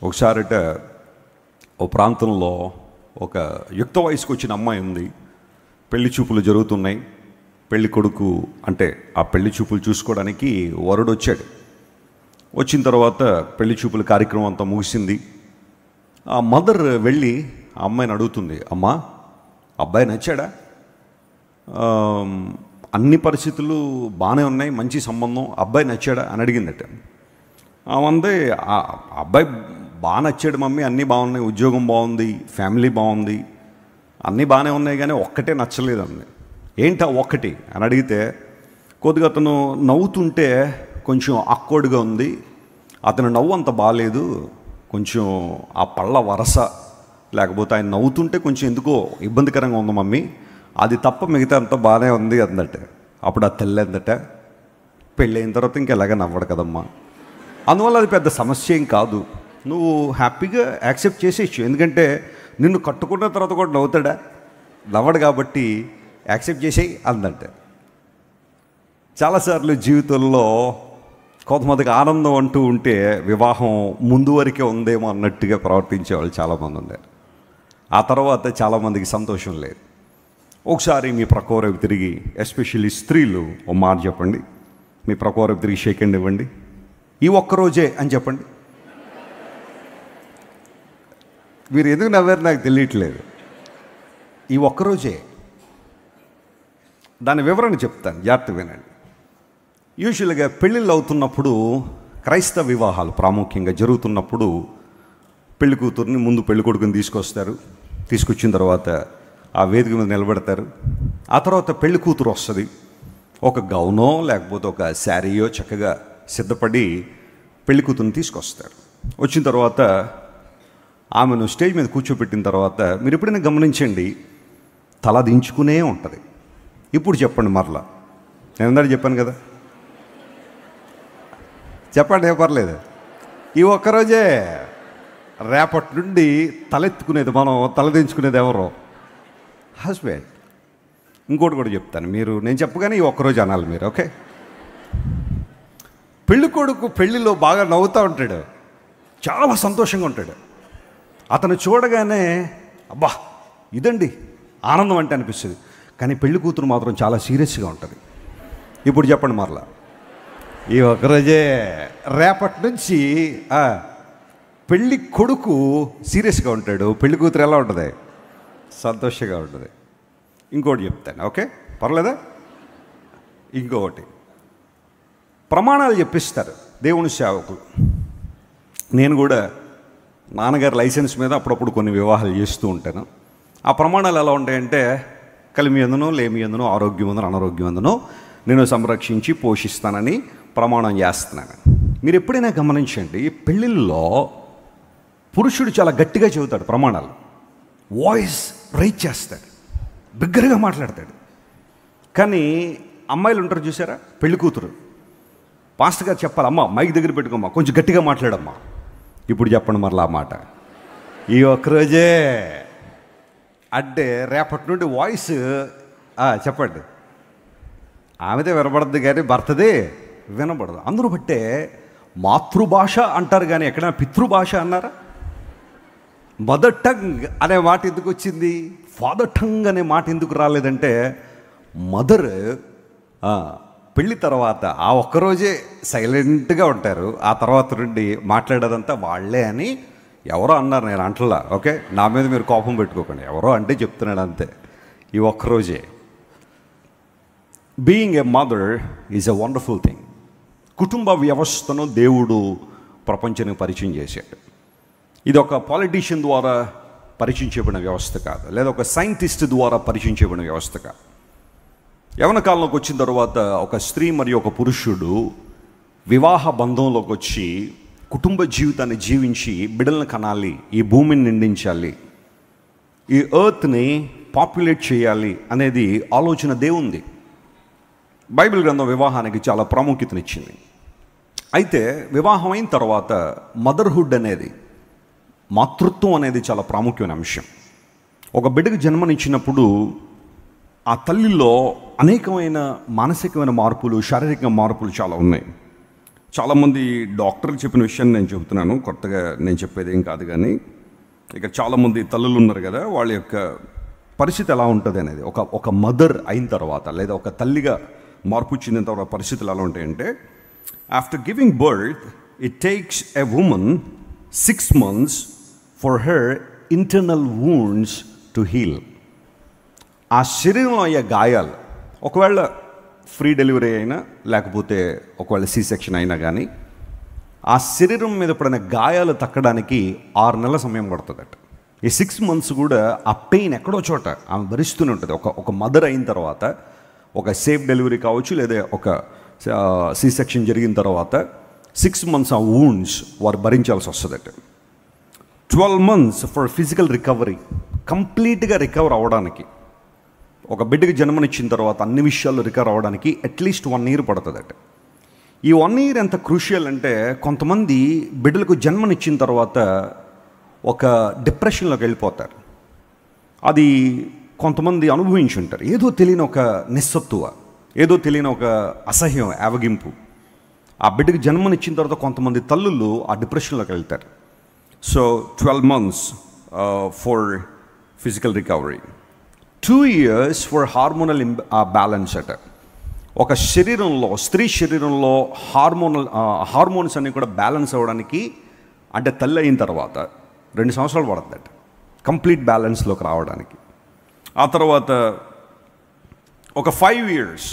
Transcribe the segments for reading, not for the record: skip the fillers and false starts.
ఒకసారట ఓ ప్రాంతంలో ఒక యుక్త వయసుకు వచ్చిన అమ్మాయి ఉంది. పెళ్లి చూపులు జరుగుతున్నాయి. పెళ్లి కొడుకు అంటే ఆ పెళ్లి చూపులు చూసుకోవడానికి వరుడు వచ్చాడు. వచ్చిన తర్వాత పెళ్లి చూపుల కార్యక్రమం అంతా ముగిసింది. ఆ మదర్ వెళ్ళి ఆ అమ్మాయిని అడుగుతుంది, అమ్మా అబ్బాయి నచ్చాడా? అన్ని పరిస్థితులు బాగానే ఉన్నాయి, మంచి సంబంధం, అబ్బాయి నచ్చాడా అని అడిగిందట. ఆమంది అబ్బాయి బాగా నచ్చాడు మమ్మీ, అన్నీ బాగున్నాయి, ఉద్యోగం బాగుంది, ఫ్యామిలీ బాగుంది, అన్నీ బాగానే ఉన్నాయి, కానీ ఒక్కటే నచ్చలేదు అంది. ఏంటా ఒక్కటి అని అడిగితే, కొద్దిగా అతను నవ్వుతుంటే కొంచెం ఆక్వర్డ్గా ఉంది, అతను నవ్వు అంత బాగాలేదు, కొంచెం ఆ పళ్ళ వరస లేకపోతే ఆయన నవ్వుతుంటే కొంచెం ఎందుకో ఇబ్బందికరంగా ఉంది మమ్మీ, అది తప్ప మిగతా అంతా బాగానే ఉంది అందట. అప్పుడు ఆ తెల్లందట, పెళ్ళి అయిన తర్వాత ఇంకెలాగా నవ్వడు కదమ్మా, అందువల్ల అది పెద్ద సమస్య ఏం కాదు, నువ్వు హ్యాపీగా యాక్సెప్ట్ చేసేయచ్చు, ఎందుకంటే నిన్ను కట్టుకున్న తర్వాత కూడా నవ్వుతాడా? నవ్వడు కాబట్టి యాక్సెప్ట్ చేసేయి అందంట. చాలాసార్లు జీవితంలో కొంతమందికి ఆనందం అంటూ ఉంటే వివాహం ముందు వరకే ఉందేమో అన్నట్టుగా ప్రవర్తించే వాళ్ళు చాలామంది ఉన్నారు. ఆ తర్వాత చాలామందికి సంతోషం లేదు. ఒకసారి మీ ప్రకోరపు తిరిగి, ఎస్పెషల్లీ స్త్రీలు, ఓ మాట చెప్పండి, మీ ప్రకోరపు తిరిగి షేక్ హ్యాండ్ ఇవ్వండి, ఈ ఒక్కరోజే అని చెప్పండి. మీరు ఎందుకు నవ్వారు నాకు తెలియట్లేదు. ఈ ఒక్కరోజే. దాని వివరణ చెప్తాను, జాగ్రత్త వినండి. యూజువల్గా పెళ్ళిళ్ళు అవుతున్నప్పుడు, క్రైస్తవ వివాహాలు ప్రాముఖ్యంగా జరుగుతున్నప్పుడు, పెళ్లి కూతుర్ని ముందు పెళ్లి కొడుకుని తీసుకొస్తారు. తీసుకొచ్చిన తర్వాత ఆ వేదిక మీద నిలబెడతారు. ఆ తర్వాత పెళ్లి కూతురు వస్తుంది. ఒక గౌనో లేకపోతే ఒక శారీయో చక్కగా సిద్ధపడి పెళ్లి కూతురుని తీసుకొస్తారు. వచ్చిన తర్వాత ఆమెను స్టేజ్ మీద కూర్చోబెట్టిన తర్వాత మీరు ఎప్పుడైనా గమనించండి, తల దించుకునే ఉంటుంది. ఇప్పుడు చెప్పండి మరలా, నేను అందరూ చెప్పాను కదా, చెప్పండి, ఏ పర్లేదు. ఈ ఒక్కరోజే. రేపటి నుండి తలెత్తుకునేది మనం, తలదించుకునేది ఎవరో? హస్బెండ్. ఇంకోటి కూడా చెప్తాను, మీరు నేను చెప్పగానే ఈ ఒక్కరోజు అనాలి మీరు, ఓకే? పెళ్ళి కొడుకు పెళ్ళిలో బాగా నవ్వుతూ ఉంటాడు, చాలా సంతోషంగా ఉంటాడు. అతను చూడగానే అబ్బా ఇదండి ఆనందం అంటే అనిపిస్తుంది. కానీ పెళ్లి కూతురు మాత్రం చాలా సీరియస్గా ఉంటుంది. ఇప్పుడు చెప్పండి మరలా, ఈ ఒక్కరోజే. రేపటి నుంచి పెళ్ళి కొడుకు సీరియస్గా ఉంటాడు, పెళ్లి కూతురు ఎలా ఉంటుంది? సంతోషంగా ఉంటుంది. ఇంకోటి చెప్తాను, ఓకే? పర్లేదా? ఇంకొకటి, ప్రమాణాలు చెప్పిస్తారు దేవుని సేవకులు. నేను కూడా నాన్నగారి లైసెన్స్ మీద అప్పుడప్పుడు కొన్ని వివాహాలు చేస్తూ ఉంటాను. ఆ ప్రమాణాలు ఎలా ఉంటాయంటే, కలిమి ఎందునో లేమి ఎందునో ఆరోగ్యం ఉందనో అనారోగ్యం ఉందనో నేను సంరక్షించి పోషిస్తానని ప్రమాణం చేస్తున్నాను. మీరు ఎప్పుడైనా గమనించండి, పెళ్ళిళ్ళలో పురుషుడు చాలా గట్టిగా చెబుతాడు ప్రమాణాలు, వాయిస్ రైజ్ చేస్తాడు, బిగ్గరగా మాట్లాడతాడు. కానీ అమ్మాయిలు ఉంటారు చూసారా, పెళ్లి కూతురు, పాస్టర్ గారు చెప్పాలి, అమ్మ మైక్ దగ్గర పెట్టుకోమ్మా, కొంచెం గట్టిగా మాట్లాడమ్మా. ఇప్పుడు చెప్పండి మరలా ఆ మాట, ఈ ఒక్కరోజే అంటే రేపటి నుండి వాయిస్ చెప్పండి, ఆమెదే వినబడద్దు కానీ భర్తదే వినబడదు. అందరూ బట్టే మాతృభాష అంటారు కానీ ఎక్కడైనా పితృభాష అన్నారా? మదర్ టంగ్ అనే మాట ఎందుకు వచ్చింది? ఫాదర్ టంగ్ అనే మాట ఎందుకు రాలేదంటే, మదర్ పెళ్ళి తర్వాత ఆ ఒక్కరోజే సైలెంట్గా ఉంటారు, ఆ తర్వాత నుండి మాట్లాడేదంతా వాళ్ళే అని ఎవరో అన్నారు, నేను అంటలా, ఓకే? నా మీద మీరు కోపం పెట్టుకోకండి, ఎవరో అంటే చెప్తున్నాడు అంతే. ఈ ఒక్కరోజే. Being a mother is a wonderful thing. కుటుంబ వ్యవస్థను దేవుడు ప్రపంచానికి పరిచయం చేశాడు. ఇది ఒక పాలిటీషియన్ ద్వారా పరిచయం చేయబడిన వ్యవస్థ కాదు, లేదా ఒక సైంటిస్ట్ ద్వారా పరిచయం చేయబడిన వ్యవస్థ కాదు. యవ్వన కాలంలోకి వచ్చిన తర్వాత ఒక స్త్రీ మరియు ఒక పురుషుడు వివాహ బంధంలోకి వచ్చి కుటుంబ జీవితాన్ని జీవించి బిడ్డలను కనాలి, ఈ భూమిని నిండించాలి, ఈ ఎర్త్ని పాపులేట్ చేయాలి అనేది ఆలోచన దేవుంది. బైబిల్ గ్రంథం వివాహానికి చాలా ప్రాముఖ్యతనిచ్చింది. అయితే వివాహం అయిన తర్వాత మదర్హుడ్ అనేది, మాతృత్వం అనేది చాలా ప్రాముఖ్యమైన అంశం. ఒక బిడ్డకు జన్మనిచ్చినప్పుడు ఆ తల్లిలో అనేకమైన మానసికమైన మార్పులు, శారీరక మార్పులు చాలా ఉన్నాయి. చాలామంది డాక్టర్లు చెప్పిన విషయాన్ని నేను చెబుతున్నాను, కొత్తగా నేను చెప్పేది ఏం కాదు. కానీ ఇక్కడ చాలామంది తల్లులు ఉన్నారు కదా, వాళ్ళ యొక్క పరిస్థితి ఎలా ఉంటుంది అనేది, ఒక మదర్ అయిన తర్వాత లేదా ఒక తల్లిగా మార్పు చెందిన తర్వాత పరిస్థితులు ఎలా ఉంటాయంటే, after giving birth it takes a woman 6 months for her internal wounds to heal. ఆ శరీరంలో అయ్యే గాయాలు, ఒకవేళ ఫ్రీ డెలివరీ అయినా లేకపోతే ఒకవేళ సి సెక్షన్ అయినా కానీ, ఆ శరీరం మీద పడిన గాయాలు తక్కడానికి 6 నెలల సమయం పడుతుందట. ఈ 6 months కూడా ఆ పెయిన్ ఎక్కడో చోట ఆమె భరిస్తూనే ఉంటుంది. ఒక మదర్ అయిన తర్వాత, ఒక సేఫ్ డెలివరీ కావచ్చు లేదా ఒక సి సెక్షన్ జరిగిన తర్వాత 6 months ఆ వూండ్స్ వారు భరించాల్సి వస్తుందట. 12 months ఫర్ ఫిజికల్ రికవరీ, కంప్లీట్గా రికవర్ అవ్వడానికి, ఒక బిడ్డకి జన్మనిచ్చిన తర్వాత అన్ని విషయాల్లో రికవర్ అవ్వడానికి అట్లీస్ట్ 1 year పడుతుందట. ఈ 1 year ఎంత క్రూషియల్ అంటే, కొంతమంది బిడ్డలకు జన్మనిచ్చిన తర్వాత ఒక డిప్రెషన్లోకి వెళ్ళిపోతారు. అది కొంతమంది అనుభవించి ఉంటారు. ఏదో తెలియని ఒక నిస్సత్తువ, ఏదో తెలియని ఒక అసహ్యం, యావగింపు. ఆ బిడ్డకి జన్మనిచ్చిన తర్వాత కొంతమంది తల్లులు ఆ డిప్రెషన్లోకి వెళ్తారు. So 12 months for physical recovery, 2 years for hormonal balance అట. ఒక శరీరంలో, స్త్రీ శరీరంలో హార్మోన్స్ అన్నీ కూడా బ్యాలెన్స్ అవ్వడానికి, అంటే తల్లి అయిన తర్వాత 2 సంవత్సరాలు పడుతుందట కంప్లీట్ బ్యాలెన్స్లోకి రావడానికి. ఆ తర్వాత ఒక 5 years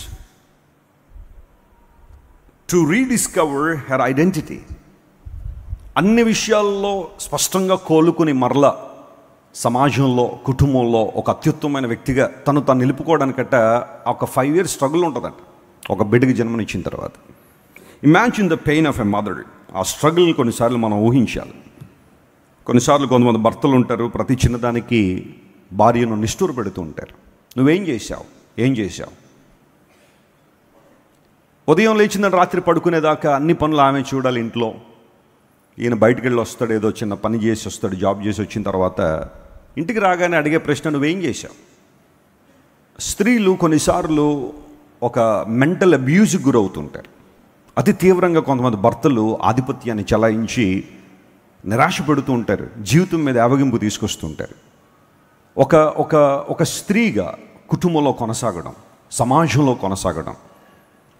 to rediscover her identity. అన్ని విషయాల్లో స్పష్టంగా కోలుకుని మరలా సమాజంలో, కుటుంబంలో ఒక అత్యుత్తమైన వ్యక్తిగా తను నిలుపుకోవడానికట ఒక 5 years స్ట్రగుల్ ఉంటుందంట ఒక బిడ్డకి జన్మనిచ్చిన తర్వాత. Imagine the pain of a mother. ఆ స్ట్రగుల్ని కొన్నిసార్లు మనం ఊహించాలి. కొన్నిసార్లు కొంతమంది భర్తలు ఉంటారు, ప్రతి చిన్నదానికి భార్యను నిష్ఠూర పెడుతూ ఉంటారు. నువ్వేం చేశావు, ఏం చేశావు? ఉదయం లేచిన రాత్రి పడుకునేదాకా అన్ని పనులు ఆమె చూడాలి ఇంట్లో. ఈయన బయటికి వెళ్ళి వస్తాడు, ఏదో చిన్న పని చేసి వస్తాడు, జాబ్ చేసి వచ్చిన తర్వాత ఇంటికి రాగానే అడిగే ప్రశ్న, నువ్వేం చేశావు? స్త్రీలు కొన్నిసార్లు ఒక మెంటల్ అబ్యూజ్కి గురవుతుంటారు. అతి తీవ్రంగా కొంతమంది భర్తలు ఆధిపత్యాన్ని చలాయించి నిరాశ పెడుతూ ఉంటారు, జీవితం మీద యావగింపు తీసుకొస్తుంటారు. ఒక స్త్రీగా కుటుంబంలో కొనసాగడం, సమాజంలో కొనసాగడం,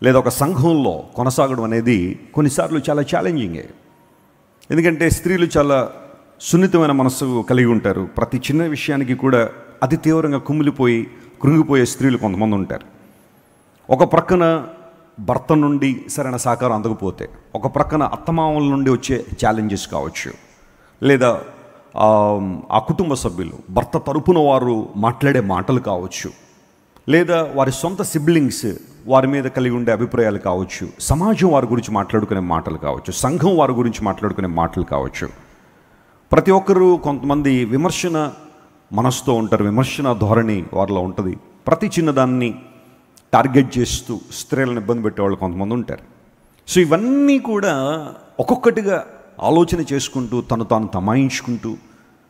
లేదా ఒక సంఘంలో కొనసాగడం అనేది కొన్నిసార్లు చాలా ఛాలెంజింగే. ఎందుకంటే స్త్రీలు చాలా సున్నితమైన మనస్సు కలిగి ఉంటారు. ప్రతి చిన్న విషయానికి కూడా అతి తీవ్రంగా కృంగిపోయే స్త్రీలు కొంతమంది ఉంటారు. ఒక ప్రక్కన భర్త నుండి సరైన సహకారం అందకపోతే, ఒక ప్రక్కన అత్తమామల నుండి వచ్చే ఛాలెంజెస్ కావచ్చు, లేదా ఆ కుటుంబ సభ్యులు భర్త తరపున వారు మాట్లాడే మాటలు కావచ్చు, లేదా వారి సొంత సిబ్లింగ్స్ వారి మీద కలిగి ఉండే అభిప్రాయాలు కావచ్చు, సమాజం వారి గురించి మాట్లాడుకునే మాటలు కావచ్చు, సంఘం వారి గురించి మాట్లాడుకునే మాటలు కావచ్చు. ప్రతి ఒక్కరూ కొంతమంది విమర్శన మనసుతో ఉంటారు, విమర్శన ధోరణి వారిలో ఉంటుంది. ప్రతి చిన్నదాన్ని టార్గెట్ చేస్తూ స్త్రీలను ఇబ్బంది పెట్టేవాళ్ళు కొంతమంది ఉంటారు. సో ఇవన్నీ కూడా ఒక్కొక్కటిగా ఆలోచన చేసుకుంటూ, తాను తమాయించుకుంటూ,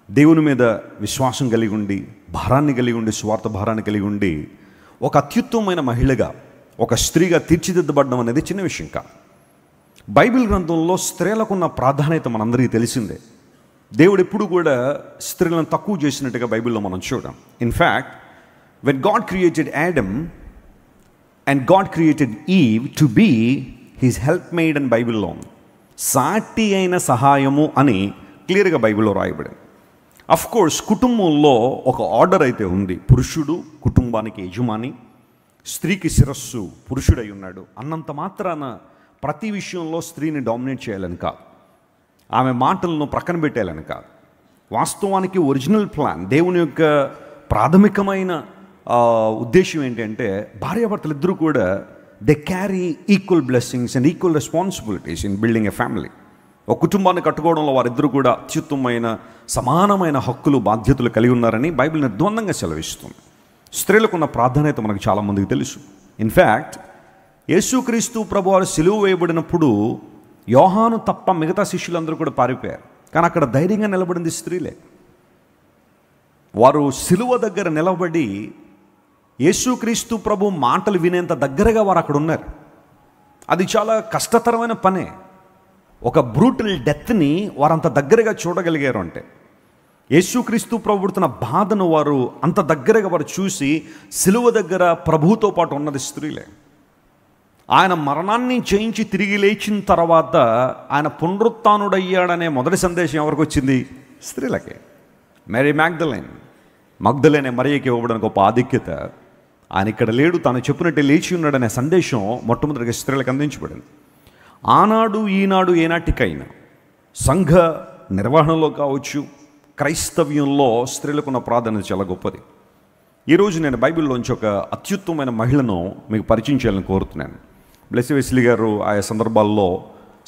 దేవుని మీద విశ్వాసం కలిగి ఉండి, భారాన్ని కలిగి ఉండి, స్వార్థ భారాన్ని కలిగి ఉండి, ఒక అత్యుత్తమైన మహిళగా, ఒక స్త్రీగా తీర్చిదిద్దబడడం అనేది చిన్న విషయం కాదు. బైబిల్ గ్రంథంలో స్త్రీలకున్న ప్రాధాన్యత మనందరికీ తెలిసిందే. దేవుడు ఎప్పుడు కూడా స్త్రీలను తక్కువ చేసినట్టుగా బైబిల్లో మనం చూడం. In fact when God created Adam and God created Eve to be his help made అని బైబిల్లో ఉంది. సాటి అయిన సహాయము అని క్లియర్గా బైబిల్లో రాయబడింది. అఫ్ కోర్స్ కుటుంబంలో ఒక ఆర్డర్ అయితే ఉంది. పురుషుడు కుటుంబానికి యజమాని, స్త్రీకి శిరస్సు పురుషుడై ఉన్నాడు అన్నంత మాత్రాన ప్రతి విషయంలో స్త్రీని డామినేట్ చేయాలని కాదు, ఆమె మాటలను ప్రక్కన పెట్టేయాలని కాదు. వాస్తవానికి ఒరిజినల్ ప్లాన్, దేవుని యొక్క ప్రాథమికమైన ఉద్దేశం ఏంటంటే, భార్యాభర్తలు ఇద్దరూ కూడా they carry equal blessings and equal responsibilities in building a family. ఒక కుటుంబాన్ని కట్టుకోవడంలో వారిద్దరూ కూడా అత్యుత్తమైన సమానమైన హక్కులు, బాధ్యతలు కలిగి ఉన్నారని బైబిల్ నిర్ద్వందంగా సెలవిస్తుంది. స్త్రీలకున్న ప్రాధాన్యత మనకు చాలామందికి తెలుసు. ఇన్ఫ్యాక్ట్ యేసుక్రీస్తు ప్రభువారు సిలువ వేయబడినప్పుడు యోహాను తప్ప మిగతా శిష్యులందరూ కూడా పారిపోయారు. కానీ అక్కడ ధైర్యంగా నిలబడింది స్త్రీలే. వారు సిలువ దగ్గర నిలబడి యేసుక్రీస్తు ప్రభు మాటలు వినేంత దగ్గరగా వారు అక్కడ ఉన్నారు. అది చాలా కష్టతరమైన పనే. ఒక బ్రూటల్ డెత్ని వారంత దగ్గరగా చూడగలిగారు అంటే, యేసుక్రీస్తు ప్రభు పుడుతున్న బాధను వారు అంత దగ్గరగా వారు చూసి, సిలువ దగ్గర ప్రభువుతో పాటు ఉన్నది స్త్రీలే. ఆయన మరణాన్ని జయించి తిరిగి లేచిన తర్వాత ఆయన పునరుత్థానుడయ్యాడనే మొదటి సందేశం ఎవరికి వచ్చింది? స్త్రీలకే. మేరీ మగ్దలేనే మరియకి ఇవ్వడానికి గొప్ప ఆధిక్యత. ఆయన ఇక్కడ లేడు, తాను చెప్పినట్టే లేచి ఉన్నాడనే సందేశం మొట్టమొదటిగా స్త్రీలకు అందించబడింది. ఆనాడు ఈనాడు ఏనాటికైనా సంఘ నిర్వహణలో కావచ్చు, క్రైస్తవ్యంలో స్త్రీలకున్న ప్రాధాన్యత చాలా గొప్పది. ఈరోజు నేను బైబిల్లోంచి ఒక అత్యుత్తమైన మహిళను మీకు పరిచయం చేయాలని కోరుతున్నాను. బ్లెస్సీ వెస్లీ గారు ఆయా సందర్భాల్లో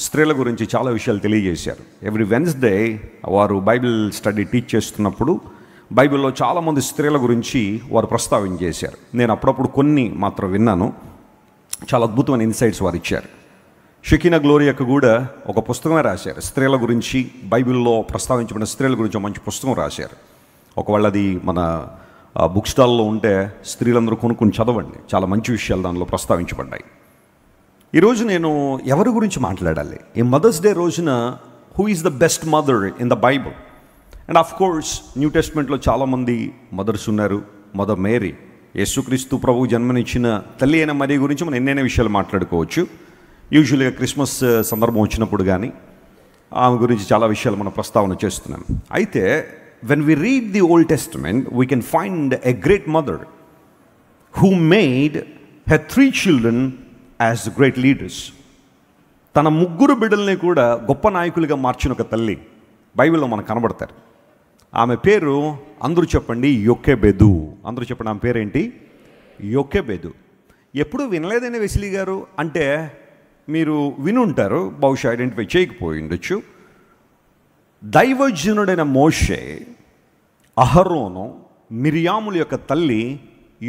స్త్రీల గురించి చాలా విషయాలు తెలియజేశారు. ఎవ్రీ వెన్స్డే వారు బైబిల్ స్టడీ టీచ్ చేస్తున్నప్పుడు బైబిల్లో చాలామంది స్త్రీల గురించి వారు ప్రస్తావించేశారు. నేను అప్పుడప్పుడు కొన్ని మాత్రం విన్నాను. చాలా అద్భుతమైన ఇన్సైట్స్ వారు ఇచ్చారు. షకీనా గ్లోరియాకు కూడా ఒక పుస్తకమే రాశారు, స్త్రీల గురించి, బైబిల్లో ప్రస్తావించబడిన స్త్రీల గురించి మంచి పుస్తకం రాశారు. ఒకవేళ అది మన బుక్ స్టాల్లో ఉంటే స్త్రీలందరూ కొనుక్కుని చదవండి, చాలా మంచి విషయాలు దానిలో ప్రస్తావించబడ్డాయి. ఈరోజు నేను ఎవరి గురించి మాట్లాడాలి? ఈ మదర్స్ డే రోజున who is the best mother in the Bible? And of course new టెస్ట్మెంట్లో చాలామంది మదర్స్ ఉన్నారు. మదర్ మేరీ, యేసుక్రీస్తు ప్రభువు జన్మనిచ్చిన తల్లి అయిన మరియ గురించి మనం ఎన్నైనా విషయాలు మాట్లాడుకోవచ్చు. యూజువల్గా క్రిస్మస్ సందర్భం వచ్చినప్పుడు కానీ ఆమె గురించి చాలా విషయాలు మనం ప్రస్తావన చేస్తున్నాం. అయితే when we read the Old Testament, we can find a great mother who made her 3 children as great leaders. తన 3 బిడ్డల్ని కూడా గొప్ప నాయకులుగా మార్చిన ఒక తల్లి బైబిల్లో మనకు కనబడతారు. ఆమె పేరు అందరూ చెప్పండి, యొకెబెదు. అందరూ చెప్పండి, ఆమె పేరేంటి? యొకెబెదు. ఎప్పుడు వినలేదని వెస్లీ గారు అంటే మీరు వినుంటారు, బహుశా ఐడెంటిఫై చేయకపోయి ఉండొచ్చు. దైవజనుడైన మోషే, అహరోను, మిరియాముల యొక్క తల్లి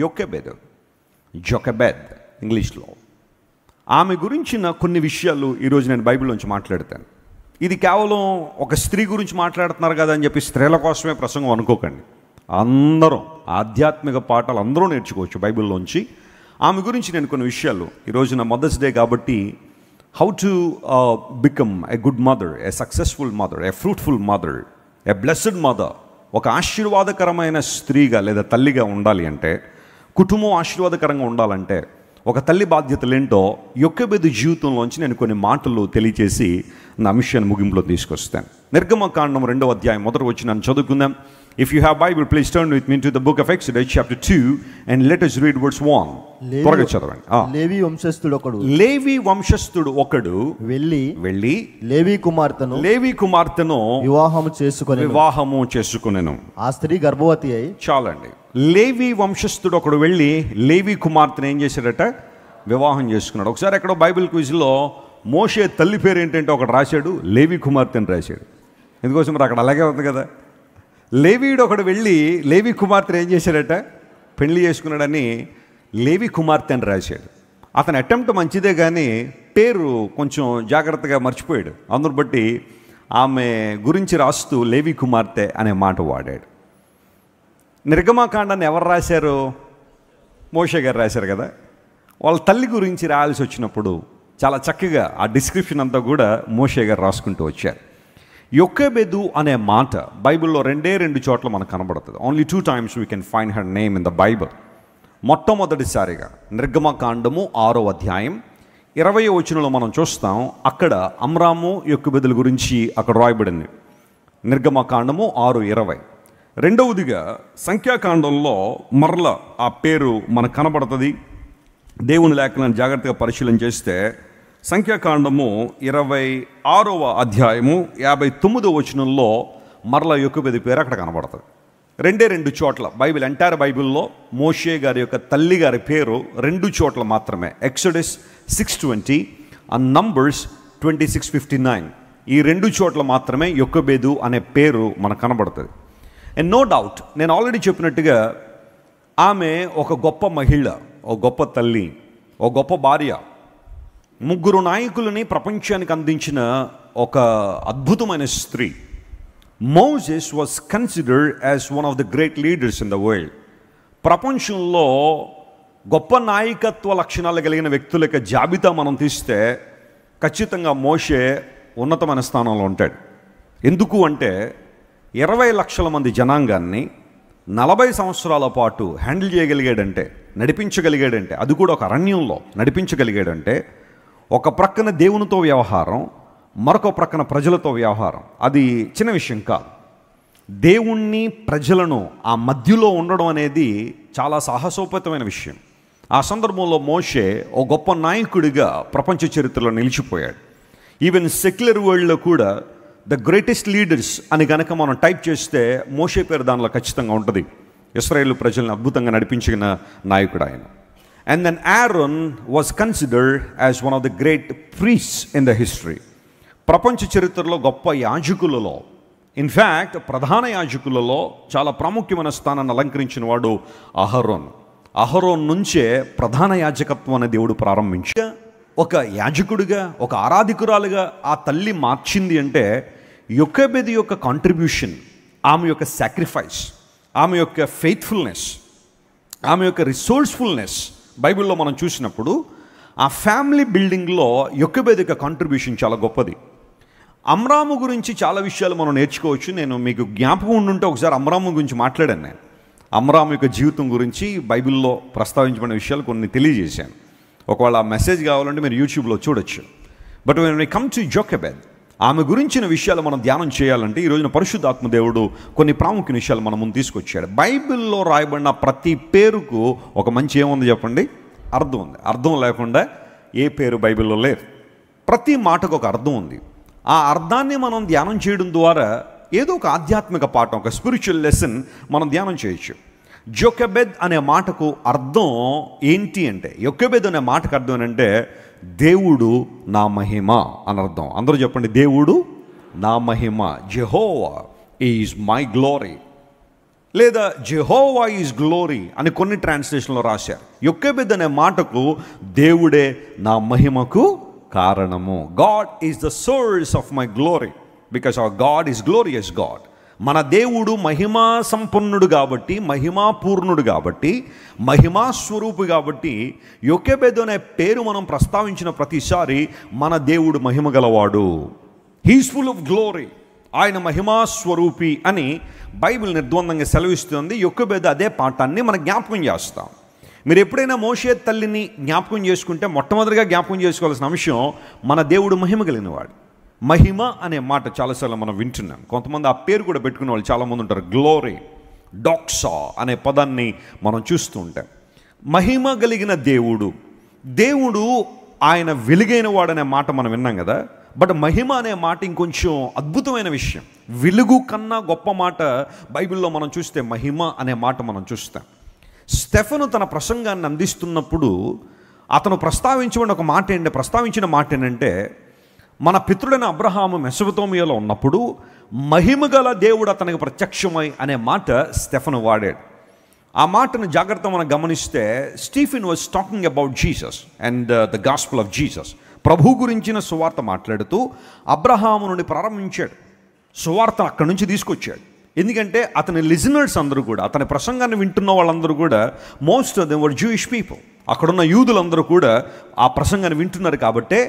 యొకెబెదు, జొకెబెద్ ఇంగ్లీష్లో. ఆమె గురించిన కొన్ని విషయాలు ఈరోజు నేను బైబిల్లోంచి మాట్లాడతాను. ఇది కేవలం ఒక స్త్రీ గురించి మాట్లాడుతున్నారు కదా అని చెప్పి స్త్రీల కోసమే ప్రసంగం అనుకోకండి. అందరం ఆధ్యాత్మిక పాఠాలు అందరూ నేర్చుకోవచ్చు బైబిల్లోంచి. ఆమె గురించి నేను కొన్ని విషయాలు ఈరోజున మదర్స్ డే కాబట్టి, how to become a good mother, a successful mother, a fruitful mother, a blessed mother. ఒక ఆశీర్వాదకరమైన స్త్రీగా లేదా తల్లిగా ఉండాలి అంటే, కుటుంబం ఆశీర్వాదకరంగా ఉండాలంటే ఒక తల్లి బాధ్యతలేంటో యొకెబెదు జీవితంలోంచి నేను కొన్ని మాటలు తెలియచేసి నా అంశాన్ని ముగింపులో తీసుకొస్తాను. నిర్గమకాండం 2వ అధ్యాయం మొదటి వచనాన్ని చదువుకుందాం. If you have Bible, please turn with me to the book of Exodus chapter 2 and let us read verse 1. త్వరగా చదవండి. లేవి వంశస్థుడు ఒకడు వెళ్ళి లేవి కుమార్తెను వివాహము చేసుకొనెను. ఆ స్త్రీ గర్భవతి అయి. చాలండి. లేవి వంశస్థుడు ఒకడు వెళ్ళి లేవి కుమార్తెను ఏం చేశాడట? వివాహం చేసుకున్నాడు. ఒకసారి ఎక్కడో బైబిల్ క్విజ్లో మోషే తల్లి పేరు ఏంటంటే ఒకటి రాశాడు, లేవి కుమార్తెను రాశాడు. ఎందుకోసం మరి అక్కడ అలాగే ఉంది కదా. లేవీడు ఒకడు వెళ్ళి లేవి కుమార్తెను ఏం చేశాడట? పెళ్లి చేసుకున్నాడని లేవి కుమార్తె అని రాశాడు. అతని అటెంప్ట్ మంచిదే కానీ పేరు కొంచెం జాగ్రత్తగా మర్చిపోయాడు. అందును బట్టి ఆమె గురించి రాస్తూ లేవి కుమార్తె అనే మాట వాడాడు. నిర్గమకాండాన్ని ఎవరు రాశారు? మోషే గారు రాశారు కదా. వాళ్ళ తల్లి గురించి రాయాల్సి వచ్చినప్పుడు చాలా చక్కగా ఆ డిస్క్రిప్షన్ అంతా కూడా మోషే గారు రాసుకుంటూ వచ్చారు. యొకెబెదు అనే మాట బైబిల్లో 2 చోట్ల మనకు కనబడుతుంది. Only 2 times we can find her name in the Bible. మొట్టమొదటిసారిగా నిర్గమకాండము 6వ అధ్యాయం 20వ వచనంలో మనం చూస్తాం. అక్కడ అమ్రాము యొకెబెదుల గురించి అక్కడ రాయబడింది. నిర్గమకాండము 6:20. రెండవదిగా సంఖ్యాకాండంలో మరల ఆ పేరు మనకు కనబడుతుంది. దేవుని లేఖనాన్ని జాగ్రత్తగా పరిశీలన చేస్తే సంఖ్యాకాండము 26వ అధ్యాయము 59వ వచనంలో మరల యొకెబెదు పేరు అక్కడ కనబడుతుంది. 2 చోట్ల బైబిల్ ఎంటైర్ బైబిల్లో మోషే గారి యొక్క తల్లి గారి పేరు 2 చోట్ల మాత్రమే. Exodus 6:20 and numbers 26:59. ఈ 2 చోట్ల మాత్రమే యొకెబెదు అనే పేరు మనకు కనబడుతుంది. అండ్ నో డౌట్, నేను ఆల్రెడీ చెప్పినట్టుగా ఆమె ఒక గొప్ప మహిళ, ఒక గొప్ప తల్లి, ఒక గొప్ప భార్య, 3 నాయకులని ప్రపంచానికి అందించిన ఒక అద్భుతమైన స్త్రీ. Moses was considered as one of the great leaders in the world. ప్రపంచంలో గొప్ప నాయకత్వ లక్షణాలు కలిగిన వ్యక్తుల యొక్క జాబితా మనం తీస్తే ఖచ్చితంగా మోషే ఉన్నతమైన స్థానంలో ఉంటాడు. ఎందుకు అంటే 20 లక్షల మంది జనాంగాన్ని 40 సంవత్సరాల పాటు హ్యాండిల్ చేయగలిగాడంటే, నడిపించగలిగాడంటే, అది కూడా ఒక అరణ్యంలో నడిపించగలిగాడంటే, ఒక ప్రక్కన దేవునితో వ్యవహారం, మరొక ప్రక్కన ప్రజలతో వ్యవహారం. అది చిన్న విషయం కాదు. దేవుణ్ణి ప్రజలను ఆ మధ్యలో ఉండడం అనేది చాలా సాహసోపేతమైన విషయం. ఆ సందర్భంలో మోషే ఓ గొప్ప నాయకుడిగా ప్రపంచ చరిత్రలో నిలిచిపోయాడు. ఈవెన్ సెక్యులర్ వరల్డ్లో కూడా ద గ్రేటెస్ట్ లీడర్స్ అని కనుక మనం టైప్ చేస్తే మోషే పేరు దానిలో ఖచ్చితంగా ఉంటుంది. ఇశ్రాయేలు ప్రజలను అద్భుతంగా నడిపించిన నాయకుడు ఆయన. And then Aaron was considered as one of the great priests in the history. ప్రపంచ చరిత్రలో గొప్ప యాజకులలో, ఇన్ఫ్యాక్ట్ ప్రధాన యాజకులలో చాలా ప్రాముఖ్యమైన స్థానాన్ని అలంకరించిన వాడు అహరోన్. అహరోన్ నుంచే ప్రధాన యాజకత్వాన్ని దేవుడు ప్రారంభించి ఒక యాజకుడిగా, ఒక ఆరాధికురాలుగా ఆ తల్లి మార్చింది అంటే యొకెబెదు యొక్క కాంట్రిబ్యూషన్, ఆమె యొక్క సాక్రిఫైస్, ఆమె యొక్క ఫెయిత్ఫుల్నెస్, ఆమె యొక్క రిసోర్స్ఫుల్నెస్ బైబిల్లో మనం చూసినప్పుడు ఆ ఫ్యామిలీ బిల్డింగ్లో యొకెబెదు యొక్క కాంట్రిబ్యూషన్ చాలా గొప్పది. అమ్రాము గురించి చాలా విషయాలు మనం నేర్చుకోవచ్చు. నేను మీకు జ్ఞాపకం ఉండుంటే ఒకసారి అమ్రాము గురించి మాట్లాడాను. నేను అమ్రాము యొక్క జీవితం గురించి బైబిల్లో ప్రస్తావించబడిన విషయాలు కొన్ని తెలియజేశాను. ఒకవేళ ఆ మెసేజ్ కావాలంటే మీరు యూట్యూబ్లో చూడొచ్చు. But when we come to Jochebed, ఆమె గురించిన విషయాలు మనం ధ్యానం చేయాలంటే ఈ రోజున పరిశుద్ధాత్మ దేవుడు కొన్ని ప్రాముఖ్య విషయాలు మన ముందు తీసుకొచ్చాడు. బైబిల్లో రాయబడిన ప్రతి పేరుకు ఒక మంచి ఏముంది చెప్పండి? అర్థం ఉంది. అర్థం లేకుండా ఏ పేరు బైబిల్లో లేదు. ప్రతి మాటకు ఒక అర్థం ఉంది. ఆ అర్థాన్ని మనం ధ్యానం చేయడం ద్వారా ఏదో ఒక ఆధ్యాత్మిక పాఠం, ఒక స్పిరిచువల్ లెసన్ మనం ధ్యానం చేయొచ్చు. జోకెబెద్ అనే మాటకు అర్థం ఏంటి అంటే, యొకెబెద్ అనే మాటకు అర్థం ఏంటంటే దేవుడు నా మహిమ అని అర్థం. అందరూ చెప్పండి, దేవుడు నా మహిమ. జెహోవా ఈజ్ మై గ్లోరీ, లేదా జెహోవా ఈజ్ గ్లోరీ అని కొన్ని ట్రాన్స్లేషన్లో రాశారు. యొకెబెద్ అనే మాటకు దేవుడే నా మహిమకు కారణము. God is the source of my glory because our God is glorious God. మన దేవుడు మహిమా సంపన్నుడు కాబట్టి, మహిమా పూర్ణుడు కాబట్టి, మహిమా స్వరూపు కాబట్టి యొకెబెదు అనే పేరు మనం ప్రస్తావించిన ప్రతిసారి మన దేవుడు మహిమ గలవాడు. హీస్ ఫుల్ ఆఫ్ గ్లోరీ, ఆయన మహిమా స్వరూపి అని బైబిల్ నిర్ద్వందంగా సెలవిస్తుంది. యొకెబెదు అదే పాఠాన్ని మనం జ్ఞాపకం చేస్తాం. మీరు ఎప్పుడైనా మోషే తల్లిని జ్ఞాపకం చేసుకుంటే మొట్టమొదటిగా జ్ఞాపకం చేసుకోవాల్సిన అంశం మన దేవుడు మహిమ కలిగినవాడు. మహిమ అనే మాట చాలాసార్లు మనం వింటున్నాం. కొంతమంది ఆ పేరు కూడా పెట్టుకునే వాళ్ళు చాలామంది ఉంటారు. గ్లోరీ, డాక్సా అనే పదాన్ని మనం చూస్తూ ఉంటాం. మహిమ కలిగిన దేవుడు, దేవుడు ఆయన వెలుగైన వాడనే మాట మనం విన్నాం కదా. బట్ మహిమ అనే మాట ఇంకొంచెం అద్భుతమైన విషయం. వెలుగు కన్నా గొప్ప మాట బైబిల్లో మనం చూస్తే మహిమ అనే మాట మనం చూస్తాం. స్టెఫను తన ప్రసంగాన్ని అందిస్తున్నప్పుడు అతను ప్రస్తావించిన మాట ఏంటంటే, మన పితృడైన అబ్రహాము మెసొపొతామియాలో ఉన్నప్పుడు మహిమగల దేవుడు అతనికి ప్రత్యక్షమై అనే మాట స్టెఫను వాడాడు. ఆ మాటను జాగ్రత్త మనం గమనిస్తే Stephen was talking about Jesus and the gospel of Jesus. ప్రభు గురించిన సువార్త మాట్లాడుతూ అబ్రహాము నుండి ప్రారంభించాడు. సువార్త అక్కడి నుంచి తీసుకొచ్చాడు. ఎందుకంటే అతని లిజనర్స్ అందరూ కూడా, అతని ప్రసంగాన్ని వింటున్న వాళ్ళందరూ కూడా most of them were Jewish people. అక్కడున్న యూదులందరూ కూడా ఆ ప్రసంగాన్ని వింటున్నారు. కాబట్టే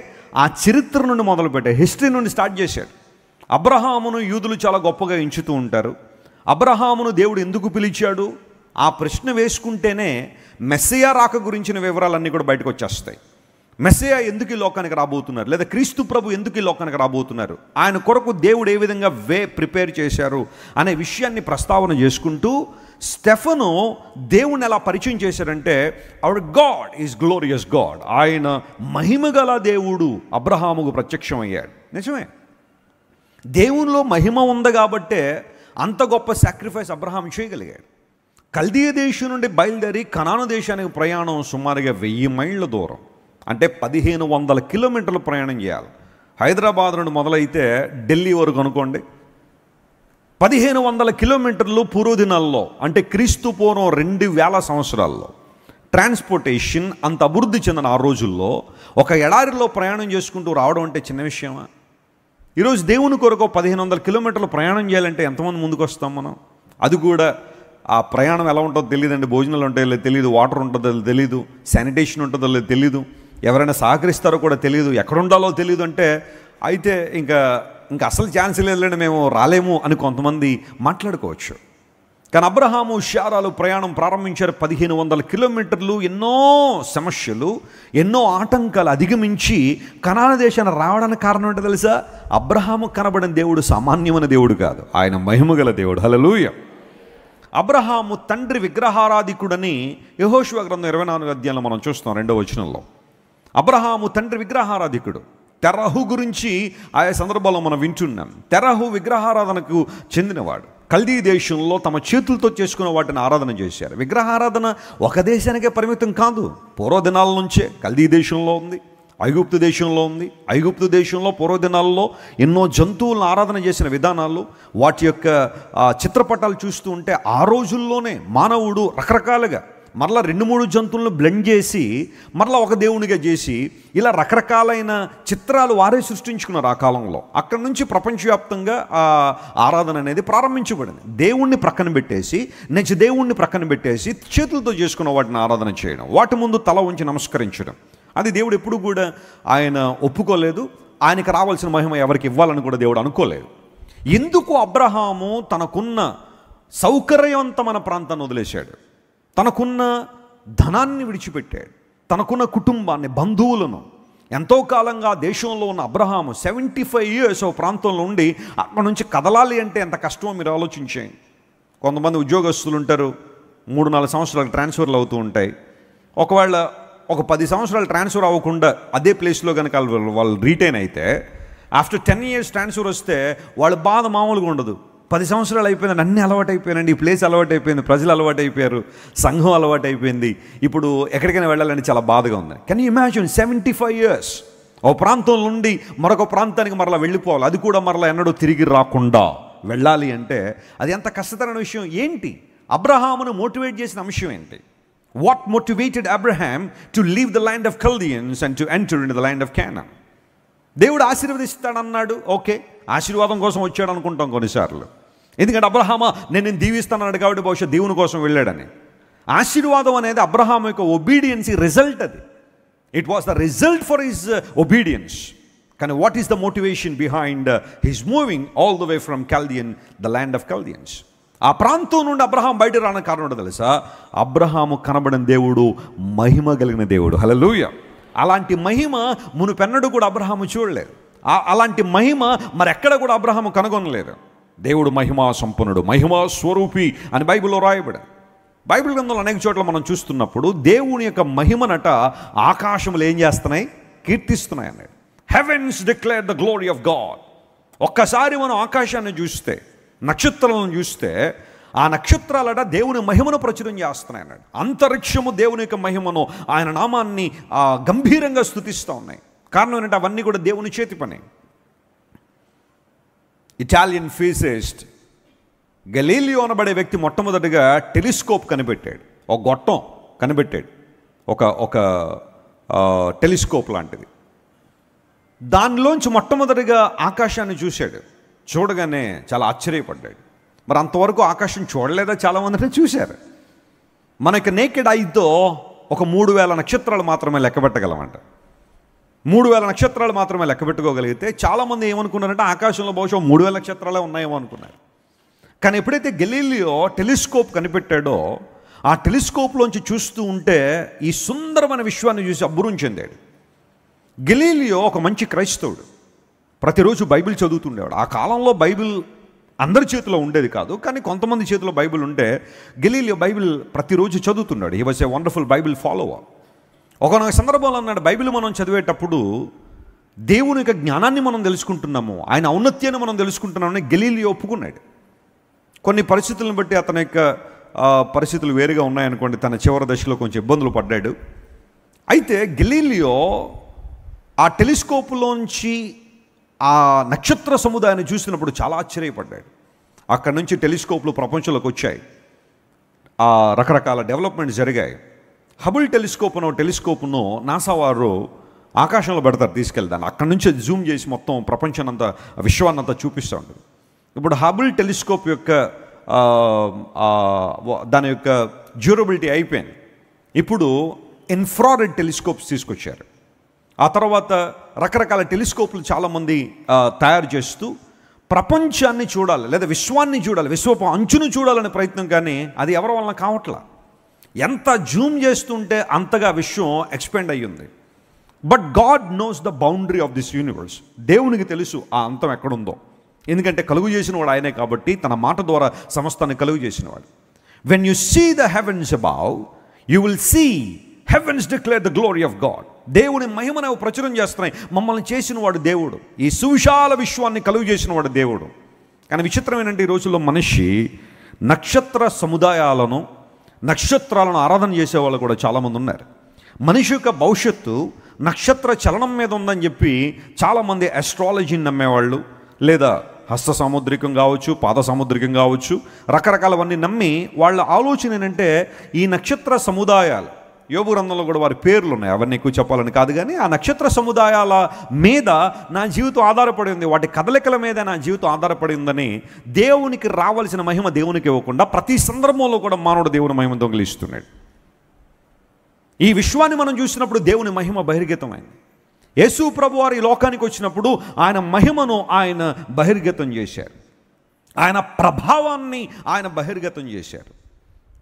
ఆ చరిత్ర నుండి మొదలుపెట్టే హిస్టరీ నుండి స్టార్ట్ చేశాడు. అబ్రహామును యూదులు చాలా గొప్పగా ఎంచుతూ ఉంటారు. అబ్రహామును దేవుడు ఎందుకు పిలిచాడు? ఆ ప్రశ్న వేసుకుంటేనే మెస్సియా రాక గురించిన వివరాలన్నీ కూడా బయటకు వచ్చేస్తాయి. మెస్సియా ఎందుకు ఈ లోకానికి రాబోతున్నారు, లేదా క్రీస్తు ప్రభు ఎందుకు ఈ లోకానికి రాబోతున్నారు, ఆయన కొరకు దేవుడు ఏ విధంగా ప్రిపేర్ చేశారు అనే విషయాన్ని ప్రస్తావన చేసుకుంటూ స్టెఫను దేవుణ్ణి ఎలా పరిచయం చేశారంటే, hour God is glorious God, ఆయన మహిమగల దేవుడు అబ్రహాముకు ప్రత్యక్షమయ్యాడు. నిజమే, దేవునిలో మహిమ ఉంది కాబట్టే అంత గొప్ప సాక్రిఫైస్ అబ్రహాం చేయగలిగాడు. కల్దీయ దేశం నుండి బయలుదేరి కనాను దేశానికి ప్రయాణం సుమారుగా 1000 మైళ్ళ దూరం, అంటే 1500 కిలోమీటర్లు ప్రయాణం చేయాలి. హైదరాబాద్ నుండి మొదలైతే ఢిల్లీ వరకు అనుకోండి, 1500 కిలోమీటర్లు పూర్వదినాల్లో, అంటే క్రీస్తు పూర్వం 2000 సంవత్సరాల్లో ట్రాన్స్పోర్టేషన్ అంత అభివృద్ధి చెందిన ఆ రోజుల్లో ఒక ఎడారిలో ప్రయాణం చేసుకుంటూ రావడం అంటే చిన్న విషయమా? ఈరోజు దేవుని కొరకు 1500 కిలోమీటర్లు ప్రయాణం చేయాలంటే ఎంతమంది ముందుకు వస్తాం మనం? అది కూడా ఆ ప్రయాణం ఎలా ఉంటుందో తెలియదండి, భోజనాలు ఉంటాయో తెలియదు, వాటర్ ఉంటుందో తెలియదు, శానిటేషన్ ఉంటుందో తెలియదు, ఎవరైనా సహకరిస్తారో కూడా తెలియదు, ఎక్కడ ఉండాలో తెలియదు. అంటే అయితే ఇంకా అసలు ఛాన్స్ లేదులేండి, మేము రాలేము అని కొంతమంది మాట్లాడుకోవచ్చు. కానీ అబ్రహాము శారాలు ప్రయాణం ప్రారంభించారు. 1500 కిలోమీటర్లు, ఎన్నో సమస్యలు, ఎన్నో ఆటంకాలు అధిగమించి కనాను దేశాన్ని రావడానికి కారణం ఏంటో తెలుసా? అబ్రహాము కనబడిన దేవుడు సామాన్యమైన దేవుడు కాదు, ఆయన మహిమగల దేవుడు. హల్లెలూయా. అబ్రహాము తండ్రి విగ్రహారాధికుడని యెహోషువ గ్రంథం 24 అధ్యాయంలో మనం చూస్తాం 2వ వచనంలో. అబ్రహాము తండ్రి విగ్రహారాధికుడు. తెరహు గురించి ఆయా సందర్భాల్లో మనం వింటున్నాం. తెరహు విగ్రహారాధనకు చెందినవాడు. కల్దీ దేశంలో తమ చేతులతో చేసుకున్న వాటిని ఆరాధన చేశారు. విగ్రహారాధన ఒక దేశానికే పరిమితం కాదు, పూర్వదినాల నుంచే కల్దీ దేశంలో ఉంది, ఐగుప్తు దేశంలో ఉంది. ఐగుప్తు దేశంలో పూర్వదినాల్లో ఎన్నో జంతువులను ఆరాధన చేసిన విధానాలు, వాటి యొక్క చిత్రపటాలు చూస్తూ ఉంటే ఆ రోజుల్లోనే మానవుడు రకరకాలుగా మరలా 2-3 జంతువులను బ్లెండ్ చేసి మరలా ఒక దేవునిగా చేసి ఇలా రకరకాలైన చిత్రాలు వారే సృష్టించుకున్నారు ఆ కాలంలో. అక్కడి నుంచి ప్రపంచవ్యాప్తంగా ఆ ఆరాధన అనేది ప్రారంభించబడింది. దేవుణ్ణి ప్రక్కన పెట్టేసి, నెక్స్ట్ దేవుణ్ణి ప్రక్కన పెట్టేసి చేతులతో చేసుకున్న వాటిని ఆరాధన చేయడం, వాటి ముందు తల ఉంచి నమస్కరించడం, అది దేవుడు ఎప్పుడు కూడా ఆయన ఒప్పుకోలేదు. ఆయనకు రావాల్సిన మహిమ ఎవరికి ఇవ్వాలని కూడా దేవుడు అనుకోలేదు. ఎందుకు అబ్రహాము తనకున్న సౌకర్యవంతమైన ప్రాంతాన్ని వదిలేశాడు, తనకున్న ధనాన్ని విడిచిపెట్టాడు, తనకున్న కుటుంబాన్ని, బంధువులను? ఎంతో కాలంగా దేశంలో ఉన్న అబ్రహాము 75 years ఓ ప్రాంతంలో ఉండి అక్కడ నుంచి కదలాలి అంటే ఎంత కష్టమో మీరు ఆలోచించేయండి. కొంతమంది ఉద్యోగస్తులు ఉంటారు, 3-4 సంవత్సరాలు ట్రాన్స్ఫర్లు అవుతూ ఉంటాయి. ఒకవేళ ఒక 10 సంవత్సరాలు ట్రాన్స్ఫర్ అవ్వకుండా అదే ప్లేస్లో కనుక వాళ్ళు రీటైన్ అయితే, ఆఫ్టర్ 10 years ట్రాన్స్ఫర్ వస్తే వాళ్ళ బాధ మామూలుగా ఉండదు. 10 సంవత్సరాలు అయిపోయిందండి, అన్నీ అలవాటు అయిపోయానండి, ఈ ప్లేస్ అలవాటు అయిపోయింది, ప్రజలు అలవాటు అయిపోయారు, సంఘం అలవాటు అయిపోయింది, ఇప్పుడు ఎక్కడికైనా వెళ్ళాలని చాలా బాధగా ఉంది. కెన్ యూ ఇమాజిన్ 75 years ఓ ప్రాంతం నుండి మరొక ప్రాంతానికి మరలా వెళ్ళిపోవాలి, అది కూడా మరలా ఎన్నడూ తిరిగి రాకుండా వెళ్ళాలి అంటే అది ఎంత కష్టతరమైన విషయం. ఏంటి అబ్రహామును మోటివేట్ చేసిన అంశం ఏంటి? What motivated Abraham to leave the land of కల్దియన్స్ and to enter in the land of Conan? దేవుడు ఆశీర్వదిస్తాడన్నాడు, ఓకే, ఆశీర్వాదం కోసం వచ్చాడు అనుకుంటాం కొన్నిసార్లు. ఎందుకంటే అబ్రహామా నేను దీవిస్తానన్నాడు కాబట్టి బహుశా దేవుని కోసం వెళ్ళాడని. ఆశీర్వాదం అనేది అబ్రహాం యొక్క ఒబీడియన్స్ రిజల్ట్. అది it was the result for his obedience. కానీ what is the motivation behind his moving all the way from Chaldean, the land of Chaldeans? ఆ ప్రాంతం నుండి అబ్రహాం బయట రావడానికి కారణం ఏంటో తెలుసా? అబ్రహాము కనబడిన దేవుడు మహిమ కలిగిన దేవుడు. హల్లెలూయా. అలాంటి మహిమ మునుపెన్నడూ కూడా అబ్రహాము చూడలేదు. అలాంటి మహిమ మరెక్కడ కూడా అబ్రహాము కనుగొనలేదు. దేవుడు మహిమా సంపన్నుడు, మహిమా స్వరూపి అని బైబిల్లో రాయబడి. బైబిల్ గ్రంథంలో అనేక చోట్ల మనం చూస్తున్నప్పుడు దేవుని యొక్క మహిమనట ఆకాశములు ఏం చేస్తున్నాయి? కీర్తిస్తున్నాయి అన్నాడు. Heavens declare the glory of God. ఒక్కసారి మనం ఆకాశాన్ని చూస్తే, నక్షత్రాలను చూస్తే, ఆ నక్షత్రాలట దేవుని మహిమను ప్రచురం చేస్తున్నాయి అన్నాడు. అంతరిక్షము దేవుని యొక్క మహిమను, ఆయన నామాన్ని గంభీరంగా స్తుతిస్తూ ఉన్నాయి. కారణం ఏంటంటే అవన్నీ కూడా దేవుని చేతి పని. ఇటాలియన్ ఫిజిసిస్ట్ గలీలియో అనబడే వ్యక్తి మొట్టమొదటిగా టెలిస్కోప్ కనిపెట్టాడు. ఒక గొట్టం కనిపెట్టాడు, ఒక టెలిస్కోప్ లాంటిది. దానిలోంచి మొట్టమొదటిగా ఆకాశాన్ని చూశాడు. చూడగానే చాలా ఆశ్చర్యపడ్డాడు. మరి అంతవరకు ఆకాశం చూడలేదా? చాలామంది చూశారు. మనకి నేకెడ్ ఐతో ఒక 3000 నక్షత్రాలు మాత్రమే లెక్కబెట్టగలమంట. 3000 నక్షత్రాలు మాత్రమే లెక్కబెట్టుకోగలిగితే చాలామంది ఏమనుకున్నారంటే ఆకాశంలో బహుశా 3000 నక్షత్రాలే ఉన్నాయేమో అనుకున్నారు. కానీ ఎప్పుడైతే గలీలియో టెలిస్కోప్ కనిపెట్టాడో, ఆ టెలిస్కోప్లోంచి చూస్తూ ఉంటే ఈ సుందరమైన విశ్వాన్ని చూసి అబ్బురం చెందాడు. గలీలియో ఒక మంచి క్రైస్తవుడు, ప్రతిరోజు బైబిల్ చదువుతుండేవాడు. ఆ కాలంలో బైబిల్ అందరి చేతిలో ఉండేది కాదు, కానీ కొంతమంది చేతిలో బైబిల్ ఉంటే గలీలియో బైబిల్ ప్రతిరోజు చదువుతున్నాడు. He was a wonderful Bible follower. ఒకనొక సందర్భంలో అన్నాడు, బైబిల్ మనం చదివేటప్పుడు దేవుని యొక్క జ్ఞానాన్ని మనం తెలుసుకుంటున్నాము, ఆయన ఔన్నత్యాన్ని మనం తెలుసుకుంటున్నామని గలీలియో ఒప్పుకున్నాడు. కొన్ని పరిస్థితులను బట్టి అతని యొక్క పరిస్థితులు వేరుగా ఉన్నాయనుకోండి, తన చివరి దశలో కొంచెం ఇబ్బందులు పడ్డాడు. అయితే గలీలియో ఆ టెలిస్కోప్లోంచి ఆ నక్షత్ర సముదాయాన్ని చూసినప్పుడు చాలా ఆశ్చర్యపడ్డాడు. అక్కడి నుంచి టెలిస్కోప్లు ప్రపంచంలోకి వచ్చాయి, రకరకాల డెవలప్మెంట్స్ జరిగాయి. హబుల్ టెలిస్కోప్ అనే టెలిస్కోప్ను నాసా వారు ఆకాశంలో పెడతారు, తీసుకెళ్తాను. అక్కడి నుంచి జూమ్ చేసి మొత్తం ప్రపంచాన్నంతా, విశ్వాన్నంతా చూపిస్తూ ఉంటుంది. ఇప్పుడు హబుల్ టెలిస్కోప్ యొక్క దాని యొక్క డ్యూరబిలిటీ అయిపోయింది. ఇప్పుడు ఇన్ఫ్రారెడ్ టెలిస్కోప్స్ తీసుకొచ్చారు. ఆ తర్వాత రకరకాల టెలిస్కోప్లు చాలామంది తయారు చేస్తూ ప్రపంచాన్ని చూడాలి, లేదా విశ్వాన్ని చూడాలి, విశ్వపు అంచును చూడాలనే ప్రయత్నం, కానీ అది ఎవరి వలన కావట్లా. ఎంత జూమ్ చేస్తుంటే అంతగా విశ్వం ఎక్స్పెండ్ అయ్యింది. But God knows the boundary of this universe. దేవునికి తెలుసు ఆ అంతం ఎక్కడుందో, ఎందుకంటే కలుగు చేసినవాడు ఆయనే కాబట్టి, తన మాట ద్వారా సమస్తాన్ని కలుగు చేసినవాడు. When you see the heavens above, you will see heavens declare the glory of God. దేవుని మహిమను ప్రచురం చేస్తున్నాయి. మమ్మల్ని చేసినవాడు దేవుడు, ఈ సువిశాల విశ్వాన్ని కలుగు చేసినవాడు దేవుడు. కానీ విచిత్రం ఏంటంటే, ఈ రోజుల్లో మనిషి నక్షత్ర సముదాయాలను, నక్షత్రాలను ఆరాధన చేసేవాళ్ళు కూడా చాలామంది ఉన్నారు. మనిషి యొక్క భవిష్యత్తు నక్షత్ర చలనం మీద ఉందని చెప్పి చాలామంది ఆస్ట్రాలజీని నమ్మేవాళ్ళు, లేదా హస్త సాముద్రికం కావచ్చు, పాద సాముద్రికం కావచ్చు, రకరకాలవన్నీ నమ్మి వాళ్ళ ఆలోచన ఏంటంటే, ఈ నక్షత్ర సముదాయాలు, యోబు గ్రంథంలో కూడా వారి పేర్లు ఉన్నాయి, అవన్నీ ఎక్కువ చెప్పాలని కాదు, కానీ ఆ నక్షత్ర సముదాయాల మీద నా జీవితం ఆధారపడి ఉంది, వాటి కదలికల మీద నా జీవితం ఆధారపడి ఉందని దేవునికి రావాల్సిన మహిమ దేవునికి ఇవ్వకుండా ప్రతి సందర్భంలో కూడా మానవుడు దేవుని మహిమ దొంగిలిస్తున్నాడు. ఈ విశ్వాన్ని మనం చూసినప్పుడు దేవుని మహిమ బహిర్గతమైంది. యేసు ప్రభు వారు ఈ లోకానికి వచ్చినప్పుడు ఆయన మహిమను ఆయన బహిర్గతం చేశారు, ఆయన ప్రభావాన్ని ఆయన బహిర్గతం చేశారు.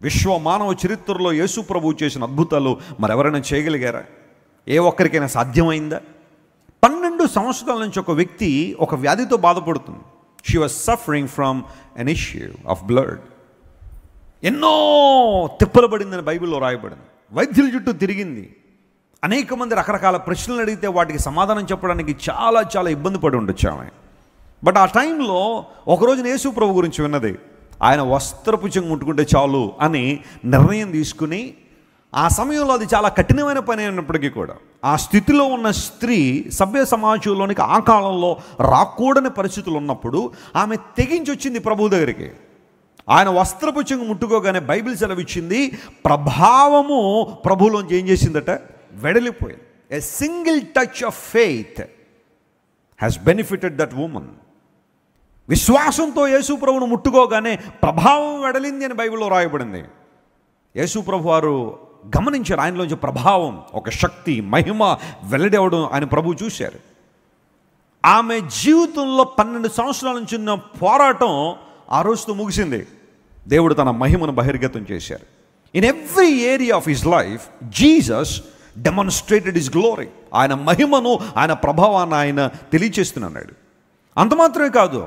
విశ్వ మానవ చరిత్రలో యేసు ప్రభువు చేసిన అద్భుతాలు మరెవరైనా చేయగలిగారా? ఏ ఒక్కరికైనా సాధ్యమైందా? 12 సంవత్సరాల నుంచి ఒక వ్యక్తి ఒక వ్యాధితో బాధపడుతుంది. She was suffering from an issue of blood. ఎన్నో తిప్పలు పడిందని బైబిల్లో రాయబడింది. వైద్యుల చుట్టూ తిరిగింది. అనేక మంది రకరకాల ప్రశ్నలు అడిగితే వాటికి సమాధానం చెప్పడానికి చాలా చాలా ఇబ్బంది పడి ఉండొచ్చు ఆమె. బట్ ఆ టైంలో ఒకరోజు యేసు ప్రభు గురించి విన్నది. ఆయన వస్త్రపు చెంగు ముట్టుకుంటే చాలు అని నిర్ణయం తీసుకుని, ఆ సమయంలో అది చాలా కఠినమైన పని అయినప్పటికీ కూడా ఆ స్థితిలో ఉన్న స్త్రీ సభ్య సమాజంలోనికి ఆ కాలంలో రాకూడని పరిస్థితులు ఉన్నప్పుడు ఆమె తెగించి వచ్చింది ప్రభు దగ్గరికి. ఆయన వస్త్రపు చెంగు ముట్టుకోగానే బైబిల్ సెలవిచ్చింది, ప్రభావము ప్రభువులోంచి ఏం చేసిందట? వెడలిపోయింది. A single touch of faith has benefited that woman. విశ్వాసంతో యేసు ప్రభువును ముట్టుకోగానే ప్రభావం వెడలింది అని బైబిల్లో రాయబడింది. యేసు ప్రభు వారు గమనించారు, ఆయనలోంచి ప్రభావం, ఒక శక్తి, మహిమ వెల్లడి అవ్వడం ఆయన ప్రభు చూశారు. ఆమె జీవితంలో 12 సంవత్సరాల నుంచి ఉన్న పోరాటం ఆ రోజుతో ముగిసింది. దేవుడు తన మహిమను బహిర్గతం చేశారు. In every area of his life Jesus demonstrated his glory. ఆయన మహిమను, ఆయన ప్రభావాన్ని ఆయన తెలియచేస్తున్నాడు. అంత మాత్రమే కాదు,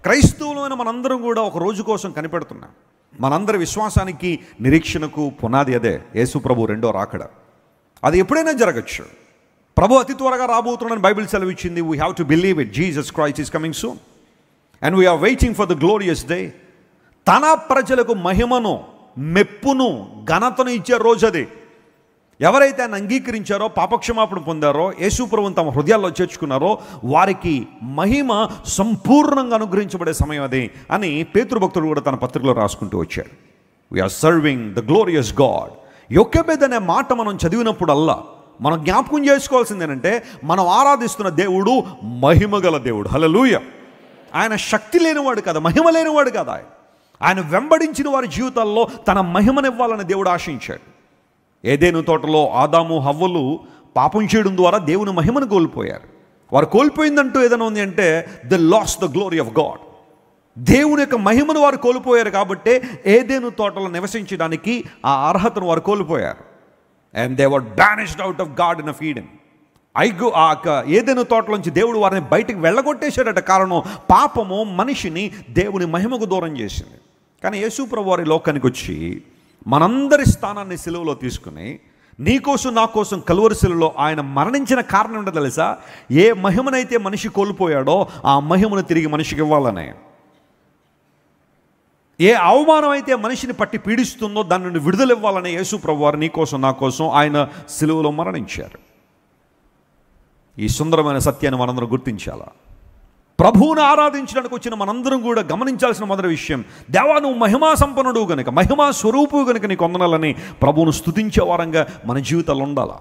క్రైస్తవులైన మనందరం కూడా ఒక రోజు కోసం కనిపెడుతున్నాం. మనందరి విశ్వాసానికి, నిరీక్షణకు పునాది అదే, యేసు ప్రభు రెండో రాకడ. అది ఎప్పుడైనా జరగచ్చు. ప్రభు అతి త్వరగా రాబోతున్నాడని బైబిల్ సెలవిచ్చింది. We have to believe it. Jesus Christ is coming soon and we are waiting for the glorious day. తన ప్రజలకు మహిమను, మెప్పును, ఘనతను ఇచ్చే రోజు అది. ఎవరైతే ఆయన అంగీకరించారో, పాపక్షమాపణ పొందారో, యేసు ప్రభువును తమ హృదయాల్లో చేర్చుకున్నారో వారికి మహిమ సంపూర్ణంగా అనుగ్రహించబడే సమయం అది అని పేతురు భక్తుడు కూడా తన పత్రికలో రాసుకుంటూ వచ్చాడు. We are serving the glorious God. Jochebed అనే మాట మనం చదివినప్పుడల్లా మనం జ్ఞాపకం చేసుకోవాల్సింది ఏంటంటే, మనం ఆరాధిస్తున్న దేవుడు మహిమగల దేవుడు. హల్లెలూయా. ఆయన శక్తి లేనివాడు కదా, మహిమ లేనివాడు కదా. ఆయన వెంబడించిన వారి జీవితాల్లో తన మహిమనివ్వాలని దేవుడు ఆశించాడు. ఏదెను తోటలో ఆదాము హవ్వలు పాపం చేయడం ద్వారా దేవుని మహిమను కోల్పోయారు. వారు కోల్పోయిందంటూ ఏదైనా ఉంది అంటే, they last the glory of God. దేవుని యొక్క మహిమను వారు కోల్పోయారు కాబట్టి ఏదెను తోటలో నివసించడానికి ఆ అర్హతను వారు కోల్పోయారు. And they were banished out of garden of Eden. ఏదెను తోటలోంచి దేవుడు వారిని బయటికి వెళ్ళగొట్టేశాడట. కారణం, పాపము మనిషిని దేవుని మహిమకు దూరం చేసింది. కానీ యేసు ప్రభు వారి లోకానికి వచ్చి మనందరి స్థానాన్ని సిలువలో తీసుకుని, నీకోసం నా కోసం కలువరి సిలువలో ఆయన మరణించిన కారణం ఏంటో తెలుసా? ఏ మహిమనైతే మనిషి కోల్పోయాడో ఆ మహిమను తిరిగి మనిషికి ఇవ్వాలనే. ఏ అవమానం అయితే మనిషిని పట్టి పీడిస్తుందో దాని నుండి విడుదల ఇవ్వాలనే యేసు ప్రభు వారు నీకోసం నా కోసం ఆయన సిలువలో మరణించారు. ఈ సుందరమైన సత్యాన్ని మనందరం గుర్తించాలా. ప్రభువును ఆరాధించడానికి వచ్చిన మనందరం కూడా గమనించాల్సిన మొదటి విషయం, దేవా నువ్వు మహిమా సంపన్నుడు కనుక, మహిమా స్వరూపు కనుక నీకు వందనాలని ప్రభువును స్తుతించే వారంగా మన జీవితాల్లో ఉండాలా.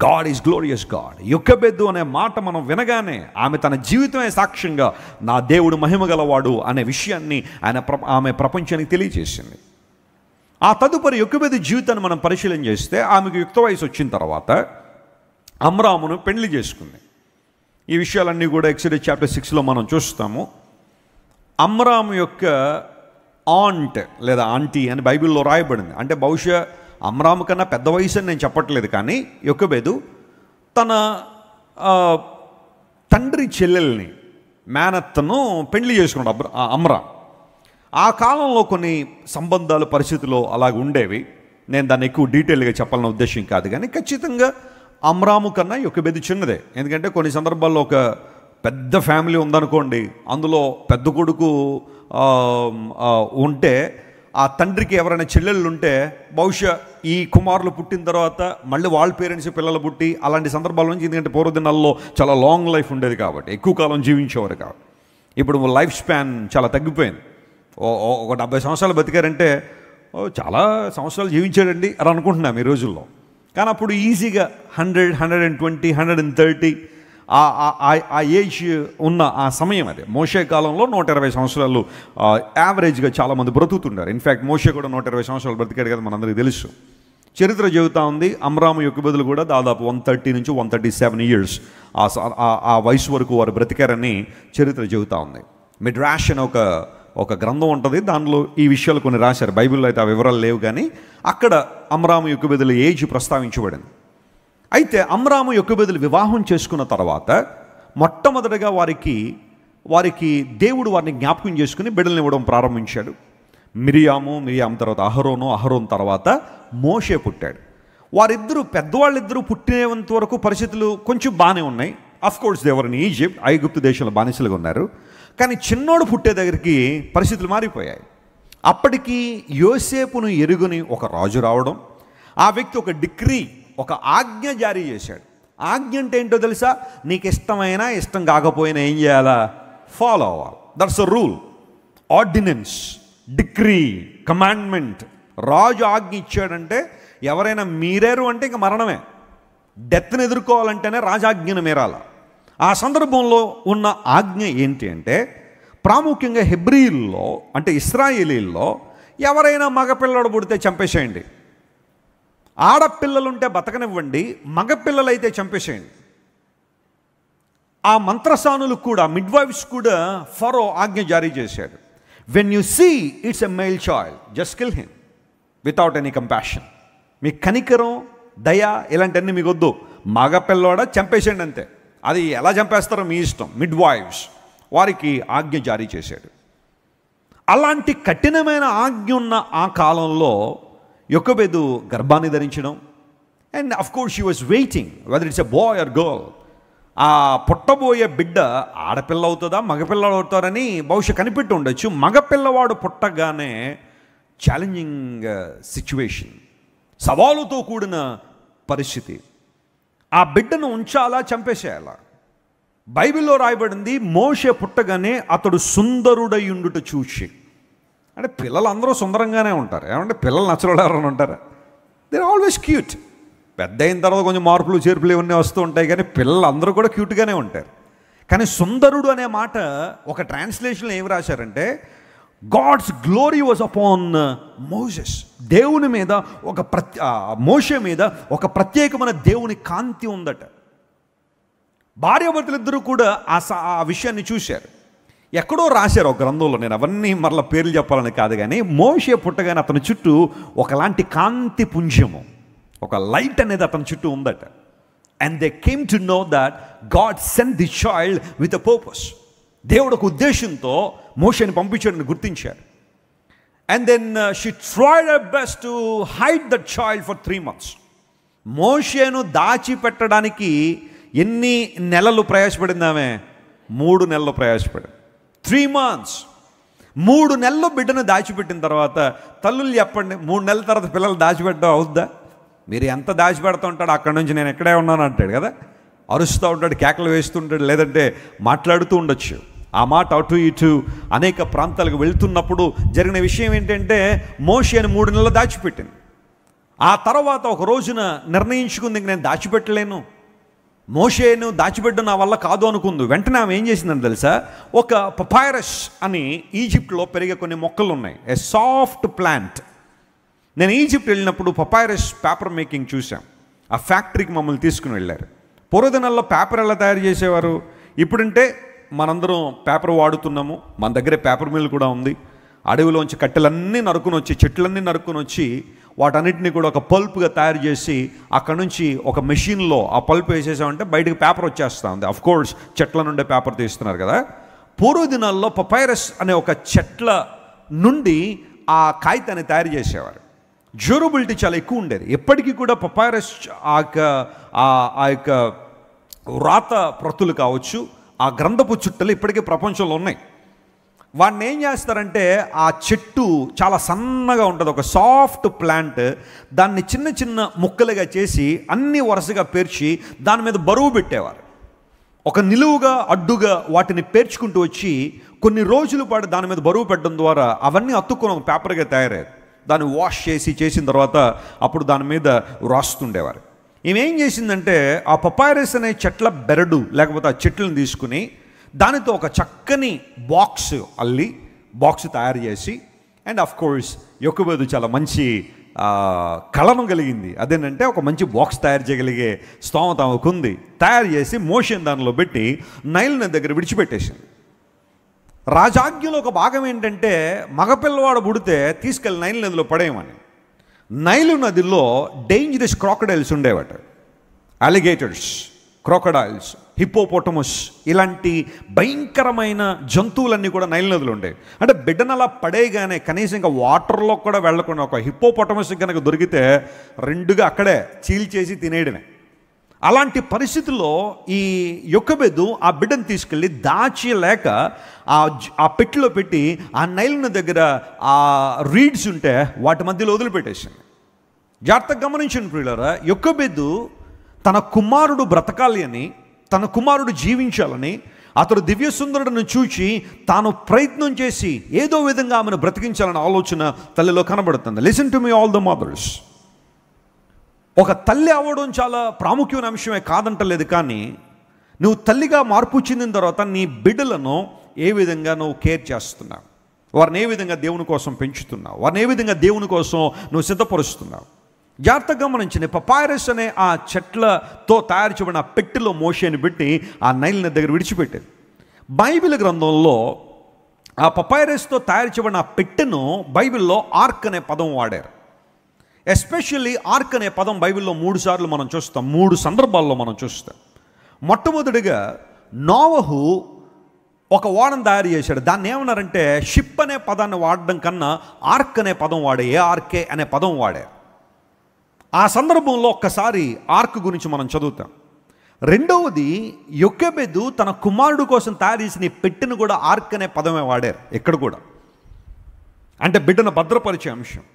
God is glorious God. Jochebed అనే మాట మనం వినగానే ఆమె తన జీవితమే సాక్ష్యంగా నా దేవుడు మహిమ గలవాడు అనే విషయాన్ని ఆమె ప్రపంచానికి తెలియజేసింది. ఆ తదుపరి యొకెబెదు జీవితాన్ని మనం పరిశీలన చేస్తే ఆమెకు యుక్త వయసు వచ్చిన తర్వాత అమ్రామును పెళ్లి చేసుకుంది. ఈ విషయాలన్నీ కూడా ఎక్సోడస్ చాప్టర్ 6లో మనం చూస్తాము. అమ్రాము యొక్క ఆంట్ లేదా ఆంటీ అని బైబిల్లో రాయబడింది. అంటే బహుశా అమ్రాము కన్నా పెద్ద వయసు అని నేను చెప్పట్లేదు, కానీ యొకెబెదు తన తండ్రి చెల్లెల్ని మేనత్తను పెళ్లి చేసుకున్నాడు అమ్రాం. ఆ కాలంలో కొన్ని సంబంధాలు పరిస్థితులు అలాగ ఉండేవి. నేను దాన్ని ఎక్కువ డీటెయిల్గా చెప్పాలన్న ఉద్దేశం కాదు, కానీ ఖచ్చితంగా అమ్రాము కన్నా యొకెబెదు చిన్నదే. ఎందుకంటే కొన్ని సందర్భాల్లో ఒక పెద్ద ఫ్యామిలీ ఉందనుకోండి, అందులో పెద్ద కొడుకు ఉంటే ఆ తండ్రికి ఎవరైనా చెల్లెళ్ళు ఉంటే బహుశా ఈ కుమారులు పుట్టిన తర్వాత మళ్ళీ వాళ్ళ పేరెంట్స్ పిల్లలు పుట్టి అలాంటి సందర్భాల నుంచి, ఎందుకంటే పూర్వదినాల్లో చాలా లాంగ్ లైఫ్ ఉండేది కాబట్టి ఎక్కువ కాలం జీవించేవారు కాబట్టి. ఇప్పుడు లైఫ్ స్పాన్ చాలా తగ్గిపోయింది. ఒక 70 సంవత్సరాలు బతికారంటే చాలా సంవత్సరాలు జీవించాడండి అని అనుకుంటున్నాం ఈ రోజుల్లో. కానీ అప్పుడు ఈజీగా 100, 120, 130 ఆ ఏజ్ ఉన్న ఆ సమయం అది. మోషే కాలంలో 120 సంవత్సరాలు యావరేజ్గా చాలామంది బ్రతుకుతుంటారు. ఇన్ఫ్యాక్ట్ మోషే కూడా 120 సంవత్సరాలు బ్రతికాడు కదా, మనందరికీ తెలుసు. చరిత్ర చెబుతూ ఉంది అమ్రాము యొకెబెదులు కూడా దాదాపు 130 నుంచి 137 ఇయర్స్ ఆ వయసు వరకు వారు బ్రతికారని చరిత్ర చెబుతూ ఉంది. మిడ్రాష్ అని ఒక గ్రంథం ఉంటుంది, దానిలో ఈ విషయాలు కొన్ని రాశారు. బైబిల్లో అయితే ఆ వివరాలు లేవు, కానీ అక్కడ అమ్రాము యొకెబెదుల ఏజ్ ప్రస్తావించబడింది. అయితే అమ్రాము యొకెబెదులు వివాహం చేసుకున్న తర్వాత మొట్టమొదటిగా వారికి దేవుడు వారిని జ్ఞాపకం చేసుకుని బిడ్డలను ఇవ్వడం ప్రారంభించాడు. మిరియాం తర్వాత అహరోన్ తర్వాత మోషే పుట్టాడు. వారిద్దరూ పెద్దవాళ్ళిద్దరూ పుట్టినంత వరకు పరిస్థితులు కొంచెం బాగానే ఉన్నాయి. అఫ్కోర్స్ దేవర్ ఇన్ ఈజిప్ట్, ఐగుప్తు దేశంలో బానిసలుగా ఉన్నారు. కానీ చిన్నోడు పుట్టే దగ్గరికి పరిస్థితులు మారిపోయాయి. అప్పటికి యోసేపును ఎరుగుని ఒక రాజు రావడం, ఆ వ్యక్తి ఒక డిక్రీ, ఒక ఆజ్ఞ జారీ చేశాడు. ఆజ్ఞ అంటే ఏంటో తెలుసా? నీకు ఇష్టమైనా ఇష్టం కాకపోయినా ఏం చేయాలా? ఫాలో అవ్వాలి. That's a rule, ordinance, decree, commandment. రాజు ఆజ్ఞ ఇచ్చాడంటే ఎవరైనా మీరారు అంటే ఇంక మరణమే. డెత్ని ఎదుర్కోవాలంటేనే రాజాజ్ఞను మీరాల. ఆ సందర్భంలో ఉన్న ఆజ్ఞ ఏంటి అంటే, ప్రాముఖ్యంగా హెబ్రీల్లో అంటే ఇశ్రాయేలీల్లో ఎవరైనా మగపిల్లడు పుడితే చంపేసేయండి, ఆడపిల్లలుంటే బతకనివ్వండి, మగపిల్లలైతే చంపేసేయండి. ఆ మంత్రసానులు కూడా, మిడ్వైఫ్స్ కూడా ఫరో ఆజ్ఞ జారీ చేశాడు. When you see it's a male child just kill him without any compassion. మీ కనికరం, దయ ఇలాంటివన్నీ మీకు వద్దు, మగపిల్లోడ చంపేసేయండి అంతే. అది ఎలా చంపేస్తారో మీ ఇష్టం. మిడ్వైఫ్స్ వారికి ఆజ్ఞ జారీ చేశాడు. అలాంటి కఠినమైన ఆజ్ఞ ఉన్న ఆ కాలంలో యొకెబెదు గర్భాన్ని ధరించడం, and of course she was waiting whether it's a boy or girl. ఆ పుట్టబోయే బిడ్డ ఆడపిల్ల అవుతుందా మగపిల్లలు అవుతారని బహుశా కనిపెట్టి ఉండొచ్చు. మగపిల్లవాడు పుట్టగానే ఛాలెంజింగ్ సిచ్యువేషన్, సవాలుతో కూడిన పరిస్థితి. ఆ బిడ్డను ఉంచాలా చంపేసేయాలా? బైబిల్లో రాయబడింది, మోషే పుట్టగానే అతడు సుందరుడయుండుట చూసి. అంటే పిల్లలందరూ సుందరంగానే ఉంటారు. ఏమంటే పిల్లలు నచ్చడం ఎవరైనా ఉంటారా? They are always cute. పెద్ద అయిన తర్వాత కొంచెం మార్పులు చేర్పులు ఇవన్నీ వస్తూ ఉంటాయి, కానీ పిల్లలందరూ కూడా క్యూట్గానే ఉంటారు. కానీ సుందరుడు అనే మాట ఒక ట్రాన్స్లేషన్లో ఏమి రాశారంటే, God's glory was upon Moses. దేవుని మీద మోషే మీద ఒక ప్రత్యేకమైన దేవుని కాంతి ఉందట. భార్యాభర్తలిద్దరూ కూడా ఆ విషయాన్ని చూశారు. ఎక్కడో రాశారు ఒక గ్రంథంలో, నేను అవన్నీ మరలా పేర్లు చెప్పాలని కాదు, కానీ మోషే పుట్టగానే అతని చుట్టూ ఒకలాంటి కాంతి పుంజము, ఒక లైట్ అనేది అతని చుట్టూ ఉందట. And they came to know that God sent the child with a purpose. దేవుడు ఒక ఉద్దేశంతో మోషేని పంపించాడని గుర్తించారు. And then she tried her best to hide that child for 3 months. మోషేను దాచిపెట్టడానికి ఎన్ని నెలలు ప్రయాసపడింది ఆమె? 3 నెలలు ప్రయాసపడింది. 3 months. 3 నెలలు బిడ్డను దాచిపెట్టిన తర్వాత తల్లులు చెప్పండి, 3 నెలల తర్వాత పిల్లలు దాచిపెట్టడం అవుద్దా? మీరు ఎంత దాచిపెడుతూ ఉంటాడు, అక్కడి నుంచి నేను ఎక్కడే ఉన్నాను అంటాడు కదా, అరుస్తూ ఉంటాడు, కేకలు వేస్తుంటాడు, లేదంటే మాట్లాడుతూ ఉండొచ్చు. ఆ మాట అటు ఇటు అనేక ప్రాంతాలకు వెళ్తున్నప్పుడు జరిగిన విషయం ఏంటంటే, మోషేని 3 నెలలు దాచిపెట్టింది. ఆ తర్వాత ఒక రోజున నిర్ణయించుకుంది, నేను దాచిపెట్టలేను, మోషేను దాచిపెట్టు నా వల్ల కాదు అనుకుంది. వెంటనే ఆమె ఏం చేసిందని తెలుసా? ఒక పపైరస్ అని ఈజిప్ట్లో పెరిగే కొన్ని మొక్కలు ఉన్నాయి, ఏ సాఫ్ట్ ప్లాంట్. నేను ఈజిప్ట్ వెళ్ళినప్పుడు పపైరస్ పేపర్ మేకింగ్ చూసాం. ఆ ఫ్యాక్టరీకి మమ్మల్ని తీసుకుని వెళ్ళారు. పూర్వదినాల్లో పేపర్ ఎలా తయారు చేసేవారు? ఇప్పుడంటే మనందరం పేపర్ వాడుతున్నాము, మన దగ్గర పేపర్ మిల్ కూడా ఉంది. అడవిలోంచి కట్టెలన్నీ నరుకుని వచ్చి, చెట్లన్నీ నరుకుని వచ్చి, వాటన్నిటిని కూడా ఒక పల్ప్గా తయారు చేసి అక్కడ నుంచి ఒక మెషిన్లో ఆ పల్ప్ వేసేసామంటే బయటకు పేపర్ వచ్చేస్తూ ఉంది. అఫ్కోర్స్ చెట్ల నుండే పేపర్ తీస్తున్నారు కదా. పూర్వదినాల్లో పపైరస్ అనే ఒక చెట్ల నుండి ఆ కాగితాన్ని తయారు చేసేవారు. డ్యూరబిలిటీ చాలా ఎక్కువ ఉండేది. ఎప్పటికీ కూడా పపైరస్ ఆ యొక్క వ్రాత ప్రతులు కావచ్చు, ఆ గ్రంథపు చుట్టలు ఇప్పటికీ ప్రపంచంలో ఉన్నాయి. వాడిని ఏం చేస్తారంటే, ఆ చెట్టు చాలా సన్నగా ఉంటుంది, ఒక సాఫ్ట్ ప్లాంట్. దాన్ని చిన్న చిన్న ముక్కలుగా చేసి అన్ని వరుసగా పేర్చి దాని మీద బరువు పెట్టేవారు. ఒక నిలువుగా అడ్డుగా వాటిని పేర్చుకుంటూ వచ్చి కొన్ని రోజుల పాటు దాని మీద బరువు పెట్టడం ద్వారా అవన్నీ అతుక్కుని ఒక పేపర్గా తయారయ్యేది. దాన్ని వాష్ చేసిన తర్వాత అప్పుడు దాని మీద రాస్తుండేవారు. ఏం చేసిందంటే, ఆ పపైరస్ అనే చెట్ల బెరడు లేకపోతే ఆ చెట్లను తీసుకుని దానితో ఒక చక్కని బాక్స్ అల్లి బాక్స్ తయారు చేసి, అండ్ ఆఫ్ కోర్స్ యొకోబేదు చాలా మంచి కళను కలిగింది. అదేంటంటే ఒక మంచి బాక్స్ తయారు చేయగలిగే స్తోమత ఆమెకుంది. తయారు చేసి మోషేని దానిలో పెట్టి నైల్ నది దగ్గర విడిచిపెట్టేసింది. రాజాజ్ఞలో ఒక భాగం ఏంటంటే, మగపిల్లవాడు పుడితే తీసుకెళ్ళి నైల్ నదిలో పడేయమని. నైలు నదిలో dangerous crocodiles ఉండేవట, alligators, crocodiles, hippopotamus, ఇలాంటి భయంకరమైన జంతువులన్నీ కూడా నైల్ నదిలో ఉండేవి. అంటే బిడ్డను అలా పడేయగానే కనీసం ఇంకా వాటర్లో కూడా వెళ్లకుండా ఒక హిప్పోపోటమస్ కనుక దొరికితే రెండుగా అక్కడే చీల్చేసి తినేయడమే. అలాంటి పరిస్థితుల్లో ఈ యొకోబెదు ఆ బిడ్డను తీసుకెళ్ళి దాచలేక ఆ పెట్టెలో పెట్టి ఆ నైల్ నది దగ్గర ఆ రీడ్స్ ఉంటే వాటి మధ్యలో వదిలిపెట్టేసింది. జాగ్రత్తగా గమనించిన ప్రియులారా, యొకోబెదు తన కుమారుడు బ్రతకాలి అని, తన కుమారుడు జీవించాలని, అతడు దివ్య సుందరుడిని చూచి తాను ప్రయత్నం చేసి ఏదో విధంగా ఆమెను బ్రతికించాలనే ఆలోచన తల్లిలో కనబడుతుంది. Listen to me all the mothers. ఒక తల్లి అవ్వడం చాలా ప్రాముఖ్యమైన అంశమే కాదంటలేదు, కానీ నువ్వు తల్లిగా మార్పు చెందిన తర్వాత నీ బిడ్డలను ఏ విధంగా నువ్వు కేర్ చేస్తున్నావు, వారిని ఏ విధంగా దేవుని కోసం పెంచుతున్నావు, వారిని ఏ విధంగా దేవుని కోసం నువ్వు సిద్ధపరుస్తున్నావు. జాగ్రత్తగా గమనించండి. పపైరస్ అనే ఆ చెట్లతో తయారు చేయబడిన ఆ పెట్టెలో మోషేని పెట్టి ఆ నైల్ నది దగ్గర విడిచిపెట్టేది. బైబిల్ గ్రంథంలో ఆ పపైరస్తో తయారు చేయబడిన ఆ పెట్టెను బైబిల్లో ఆర్క్ అనే పదం వాడారు. ఎస్పెషల్లీ ఆర్క్ అనే పదం బైబిల్లో 3 సార్లు మనం చూస్తాం, 3 సందర్భాల్లో మనం చూస్తాం. మొట్టమొదటిగా నోవహు ఒక ఓడను తయారు చేశాడు. దాన్ని ఏమన్నారంటే, షిప్ అనే పదాన్ని వాడడం కన్నా ఆర్క్ అనే పదం వాడే, ఏఆర్కే అనే పదం వాడారు. ఆ సందర్భంలో ఒక్కసారి ఆర్క్ గురించి మనం చదువుతాం. రెండవది, యొకోబెదు తన కుమారుడు కోసం తయారు చేసిన పెట్టెను కూడా ఆర్క్ అనే పదమే వాడారు ఇక్కడ కూడా, అంటే బిడ్డను భద్రపరిచే అంశం.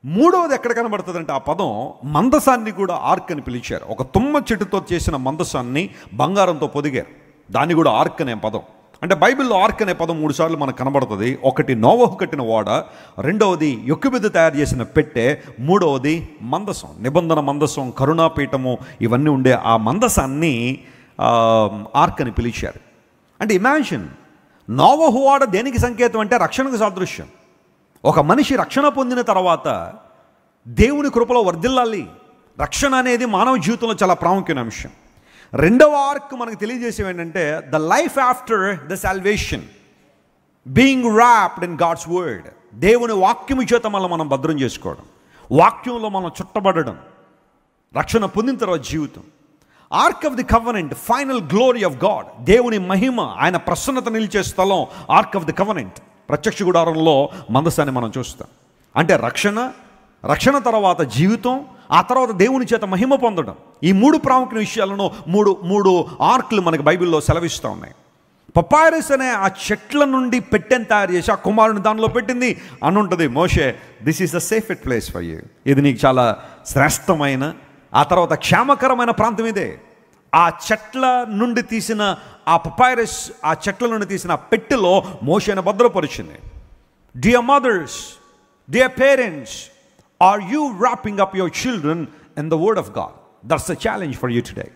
మూడవది ఎక్కడ కనబడుతుందంటే ఆ పదం మందసాన్ని కూడా ఆర్క్ అని పిలిచారు. ఒక తుమ్మ చెట్టుతో చేసిన మందసాన్ని బంగారంతో పొదిగారు, దాన్ని కూడా ఆర్క్ అనే పదం. అంటే బైబిల్లో ఆర్క్ అనే పదం 3 సార్లు మనకు కనబడుతుంది. ఒకటి నోవహు కట్టిన ఓడ, రెండవది యొకోబెదు తయారు చేసిన పెట్టె, మూడవది మందసం, నిబంధన మందసం, కరుణాపీఠము, ఇవన్నీ ఉండే ఆ మందసాన్ని ఆర్క్ అని పిలిచారు. అంటే ఇమాజిన్, నోవహు ఓడ దేనికి సంకేతం అంటే రక్షణకు సాదృశ్యం. ఒక మనిషి రక్షణ పొందిన తర్వాత దేవుని కృపలో వర్ధిల్లాలి. రక్షణ అనేది మానవ జీవితంలో చాలా ప్రాముఖ్యమైన అంశం. రెండవ ఆర్క్ మనకు తెలియజేసేవి ఏంటంటే, the life after the salvation, being wrapped in God's word. దేవుని వాక్యము చేత మనం భద్రం చేసుకోవడం, వాక్యంలో మనం చుట్టబడడం, రక్షణ పొందిన తర్వాత జీవితం. Arc of the covenant, final glory of God, దేవుని మహిమ, ఆయన ప్రసన్నత నిలిచే స్థలం ఆర్క్ ఆఫ్ ది కవనెంట్. ప్రత్యక్ష గుడారంలో మందసాన్ని మనం చూస్తాం. అంటే రక్షణ తర్వాత జీవితం, ఆ తర్వాత దేవుని చేత మహిమ పొందడం. ఈ 3 ప్రాముఖ్య విషయాలను మూడు ఆర్క్లు మనకి బైబిల్లో సెలవిస్తూ ఉన్నాయి. పపైరస్ అనే ఆ చెట్ల నుండి పెట్టెను తయారు చేసి ఆ కుమారుని దానిలో పెట్టింది అని ఉంటుంది. మోషే, this is the safest place for you, ఇది నీకు చాలా శ్రేష్టమైన, ఆ తర్వాత క్షేమకరమైన ప్రాంతం ఇదే. ఆ చెట్ల నుండి తీసిన ఆ పపైరస్, ఆ చెట్ల నుండి తీసిన పెట్టెలో మోషేను భద్రపరిచింది. Dear mothers, dear parents, are you wrapping up your children in the word of God? That's the challenge for you today.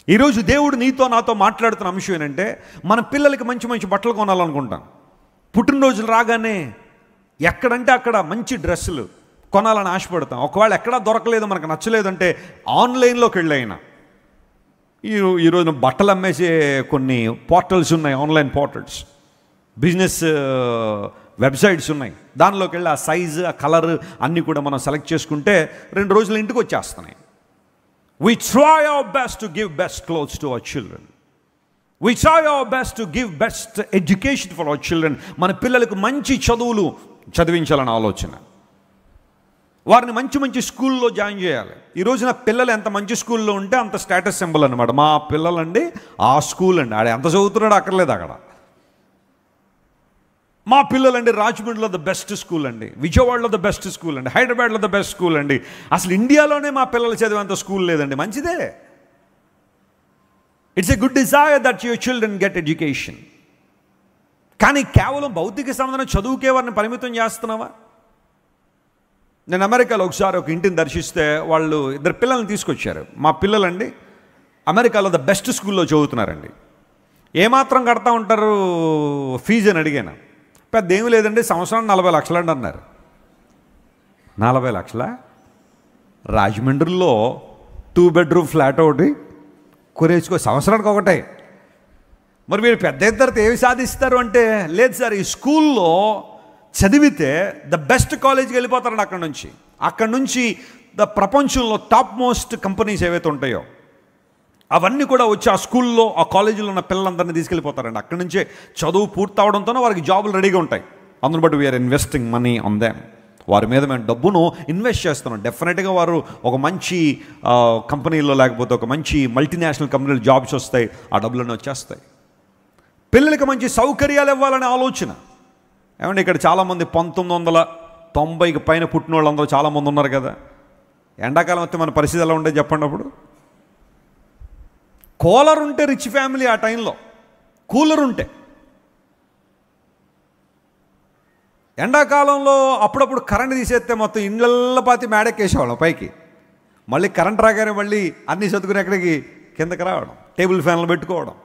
ఈరోజు దేవుడు నీతో నాతో మాట్లాడుతున్న అంశం ఏంటంటే, మన పిల్లలకి మంచి మంచి బట్టలు కొనాలనుకుంటాం. పుట్టినరోజులు రాగానే ఎక్కడంటే అక్కడ మంచి డ్రెస్సులు కొనాలని ఆశపడతాం. ఒకవేళ ఎక్కడా దొరకలేదు, మనకు నచ్చలేదంటే ఆన్లైన్లోకి వెళ్ళైనా, ఈరోజు బట్టలు అమ్మేసే కొన్ని పోర్టల్స్ ఉన్నాయి, ఆన్లైన్ పోర్టల్స్, బిజినెస్ వెబ్సైట్స్ ఉన్నాయి. దానిలోకి వెళ్ళి ఆ సైజు, ఆ కలర్ అన్నీ కూడా మనం సెలెక్ట్ చేసుకుంటే 2 రోజులు ఇంటికి వచ్చేస్తున్నాయి. We try our best to give best clothes to our children. We try our best to give best education for our children. మన పిల్లలకు మంచి చదువులు చదివించాలని ఆలోచన. వారిని మంచి మంచి స్కూల్లో జాయిన్ చేయాలి. ఈ రోజున పిల్లలు ఎంత మంచి స్కూల్లో ఉంటే అంత స్టేటస్ సింబల్ అనమాట. మా పిల్లలండి ఆ స్కూల్ అండి, ఆడ ఎంత చదువుతున్నాడో అక్కర్లేదు అక్కడ. మా పిల్లలండి రాజమండ్రిలో ద బెస్ట్ స్కూల్ అండి, విజయవాడలో ద బెస్ట్ స్కూల్ అండి, హైదరాబాద్లో ద బెస్ట్ స్కూల్ అండి. అసలు ఇండియాలోనే మా పిల్లలు చదివేంత స్కూల్ లేదండి. మంచిదే. It's a good Dzire that your children get education. కానీ కేవలం భౌతిక సంబంధం చదువుకే వారిని పరిమితం చేస్తున్నావా? నేను అమెరికాలో ఒకసారి ఒక ఇంటిని దర్శిస్తే వాళ్ళు 2 పిల్లల్ని తీసుకొచ్చారు. మా పిల్లలండి అమెరికాలో ద బెస్ట్ స్కూల్లో చదువుతున్నారండి. ఏమాత్రం కడతా ఉంటారు ఫీజు అని అడిగాను. పెద్ద ఏమి లేదండి, సంవత్సరం 40 లక్షలు అండి అన్నారు. 40 లక్షల? రాజమండ్రిలో 2 బెడ్రూమ్ ఫ్లాట్ ఒకటి కొనేసుకో, సంవత్సరానికి ఒకటే. మరి మీరు పెద్ద ఇద్దరితో ఏమి సాధిస్తారు అంటే, లేదు సార్ ఈ స్కూల్లో చదివితే ద బెస్ట్ కాలేజీకి వెళ్ళిపోతారండి. అక్కడ నుంచి ద ప్రపంచంలో టాప్ మోస్ట్ కంపెనీస్ ఏవైతే ఉంటాయో అవన్నీ కూడా వచ్చి ఆ స్కూల్లో, ఆ కాలేజీలో ఉన్న పిల్లలందరినీ తీసుకెళ్ళిపోతారండి. అక్కడి నుంచే చదువు పూర్తవడంతోనే వారికి జాబులు రెడీగా ఉంటాయి. అందును బట్టి we're investing money on them. వారి మీద మేము డబ్బును ఇన్వెస్ట్ చేస్తున్నాం. డెఫినెట్గా వారు ఒక మంచి కంపెనీలో, లేకపోతే ఒక మంచి మల్టీనేషనల్ కంపెనీలో జాబ్స్ వస్తాయి, ఆ డబ్బులన్నీ వచ్చేస్తాయి. పిల్లలకి మంచి సౌకర్యాలు ఇవ్వాలనే ఆలోచన. ఏమంటే ఇక్కడ చాలామంది 1990కి పైన పుట్టిన వాళ్ళందరూ చాలామంది ఉన్నారు కదా. ఎండాకాలం వస్తే మన పరిస్థితి ఎలా ఉంటే చెప్పండి. అప్పుడు కూలర్ ఉంటే రిచ్ ఫ్యామిలీ, ఆ టైంలో కూలర్ ఉంటే. ఎండాకాలంలో అప్పుడప్పుడు కరెంట్ తీసేస్తే మొత్తం ఇళ్ళల్లో పాతి మేడెక్కేసేవాళ్ళం పైకి. మళ్ళీ కరెంట్ రాగానే మళ్ళీ అన్నీ చదువుకుని ఎక్కడికి కిందకి రావడం, టేబుల్ ఫ్యాన్లు పెట్టుకోవడం.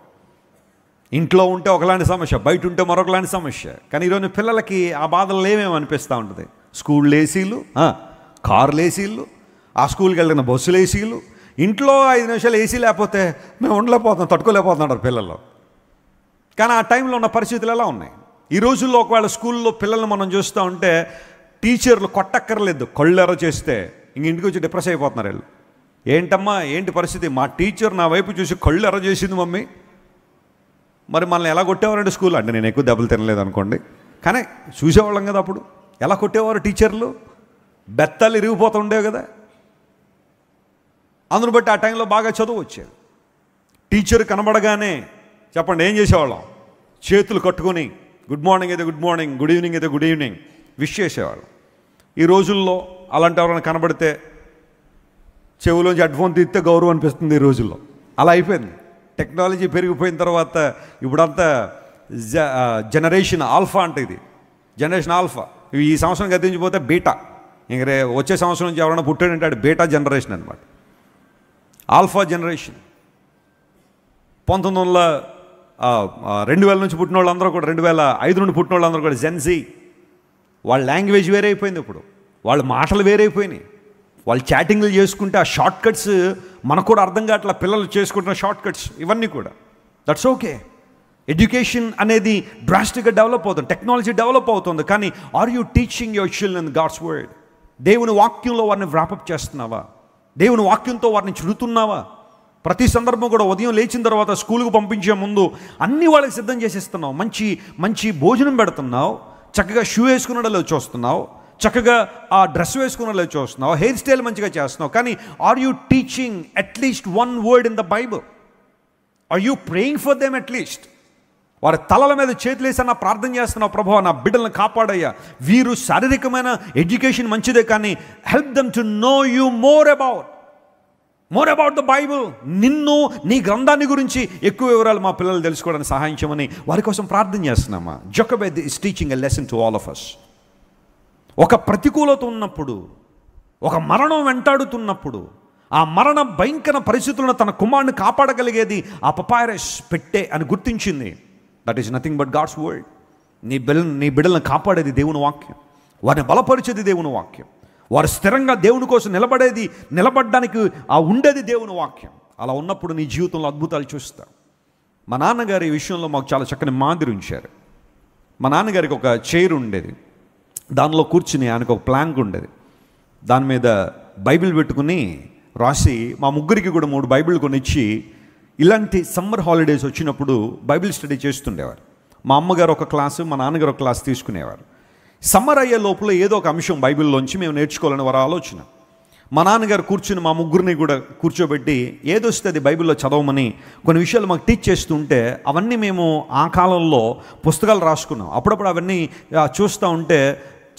ఇంట్లో ఉంటే ఒకలాంటి సమస్య, బయట ఉంటే మరొకలాంటి సమస్య. కానీ ఈరోజు పిల్లలకి ఆ బాధలు ఏమేమి అనిపిస్తూ ఉంటుంది. స్కూల్ ఏసీలు, కార్లు ఏసీలు, ఆ స్కూల్కి వెళ్ళిన బస్సులు ఏసీలు. ఇంట్లో 5 నిమిషాలు ఏసీ లేకపోతే మేము ఉండలేకపోతున్నాం, తట్టుకోలేకపోతున్నారు పిల్లలు. కానీ ఆ టైంలో ఉన్న పరిస్థితులు ఎలా ఉన్నాయి? ఈ రోజుల్లో ఒకవేళ స్కూల్లో పిల్లల్ని మనం చూస్తూ ఉంటే టీచర్లు కొట్టక్కర్లేదు, కళ్ళు ఎర్ర చేస్తే ఇంటికి వచ్చి డిప్రెస్ అయిపోతున్నారు వీళ్ళు. ఏంటమ్మా ఏంటి పరిస్థితి? మా టీచర్ నా వైపు చూసి కళ్ళు ఎర్ర చేసింది మమ్మీ. మరి మనల్ని ఎలా కొట్టేవారంటే స్కూల్ అంటే, నేను ఎక్కువ దెబ్బలు తినలేదు అనుకోండి, కానీ చూసేవాళ్ళం కదా అప్పుడు. ఎలా కొట్టేవారు టీచర్లు? బెత్తాలు ఇరిగిపోతూ ఉండేవి కదా. అందును బట్టి ఆ టైంలో బాగా చదువు వచ్చేది. టీచర్ కనబడగానే చెప్పండి ఏం చేసేవాళ్ళం? చేతులు కట్టుకొని గుడ్ మార్నింగ్ అయితే గుడ్ మార్నింగ్, గుడ్ ఈవినింగ్ అయితే గుడ్ ఈవినింగ్ విష్ చేసేవాళ్ళం. ఈ రోజుల్లో అలాంటి ఎవరైనా కనబడితే చెవులోంచి హెడ్ఫోన్ తీస్తే గౌరవం అనిపిస్తుంది. ఈ రోజుల్లో అలా అయిపోయింది. టెక్నాలజీ పెరిగిపోయిన తర్వాత ఇప్పుడంతా జనరేషన్ ఆల్ఫా అంటే, ఇది జనరేషన్ ఆల్ఫా. ఈ సంవత్సరం గతించిపోతే బీటా. ఇంక వచ్చే సంవత్సరం నుంచి ఎవరైనా పుట్టాడంటే అది బీటా జనరేషన్ అనమాట. Alpha generation. 2000 నుంచి పుట్టిన వాళ్ళందరూ కూడా, 2005 నుండి పుట్టిన వాళ్ళందరూ కూడా జెన్జీ. వాళ్ళ లాంగ్వేజ్ వేరే అయిపోయింది. ఇప్పుడు వాళ్ళ మాటలు వేరైపోయినాయి. వాళ్ళు చాటింగ్లు చేసుకుంటే ఆ షార్ట్ కట్స్ మనకు కూడా అర్థం కావట్లా. పిల్లలు చేసుకుంటున్న షార్ట్ కట్స్ ఇవన్నీ కూడా. That's okay. ఎడ్యుకేషన్ అనేది డ్రాస్టిక్గా డెవలప్ అవుతుంది, టెక్నాలజీ డెవలప్ అవుతుంది. కానీ are you teaching your children God's word? దేవుని వాక్యంలో వారిని వ్రాపప్ చేస్తున్నావా? దేవుని వాక్యంతో వారిని చుడుతున్నావా? ప్రతి సందర్భం కూడా ఉదయం లేచిన తర్వాత స్కూల్కి పంపించే ముందు అన్నీ వాళ్ళకి సిద్ధం చేసేస్తున్నావు. మంచి మంచి భోజనం పెడుతున్నావు, చక్కగా షూ వేసుకున్నలో చూస్తున్నావు, చక్కగా ఆ డ్రెస్ వేసుకున్నలో చూస్తున్నావు, హెయిర్ స్టైల్ మంచిగా చేస్తున్నావు. కానీ are you teaching at least 1 word in the Bible? Are you praying for them at least? వారి తలల మీద చేతులేసన్నా ప్రార్థన చేస్తున్నావు, ప్రభువా నా బిడ్డలను కాపాడయ్యా. వీరు శారీరకమైన ఎడ్యుకేషన్ మంచిదే, కానీ help them to know you more about the Bible. నిన్ను, నీ గ్రంథాన్ని గురించి ఎక్కువ వివరాలు మా పిల్లలు తెలుసుకోవడానికి సహాయం చేయమని వారి కోసం ప్రార్థన చేస్తున్నామా? Jochebed is teaching a lesson to all of us. ఒక ప్రతికూలత ఉన్నప్పుడు ఒక మరణం వెంటాడుతున్నప్పుడు ఆ మరణ భయంకర పరిస్థితులను తన కుమారుని కాపాడగలిగేది ఆ పపాయరస్ పెట్టే అని గుర్తించింది. That is nothing but God's word. నీ బిడ్డలను కాపాడేది దేవుని వాక్యం, వారిని బలపరిచేది దేవుని వాక్యం, వారు స్థిరంగా దేవుని కోసం నిలబడడానికి ఉండేది దేవుని వాక్యం. అలా ఉన్నప్పుడు నీ జీవితంలో అద్భుతాలు చూస్తావు. మా నాన్నగారు ఈ విషయంలో మాకు చాలా చక్కని మాదిరి ఉంచారు. మా నాన్నగారికి ఒక చైర్ ఉండేది, దానిలో కూర్చుని ఆయనకు ఒక ప్లాంక్ ఉండేది, దాని మీద బైబిల్ పెట్టుకుని రాసి మా ముగ్గురికి కూడా 3 బైబిల్ కొనిచ్చి ఇలాంటి సమ్మర్ హాలిడేస్ వచ్చినప్పుడు బైబిల్ స్టడీ చేస్తుండేవారు. మా అమ్మగారు ఒక క్లాసు, మా నాన్నగారు ఒక క్లాస్ తీసుకునేవారు. సమ్మర్ అయ్యే లోపల ఏదో ఒక అంశం బైబిల్లోంచి మేము నేర్చుకోవాలని వారి ఆలోచన. మా నాన్నగారు కూర్చుని మా ముగ్గురిని కూడా కూర్చోబెట్టి ఏదొస్తే అది బైబిల్లో చదవమని కొన్ని విషయాలు మాకు టీచ్ చేస్తుంటే అవన్నీ మేము ఆ కాలంలో పుస్తకాలు రాసుకున్నాం. అప్పుడప్పుడు అవన్నీ చూస్తూ ఉంటే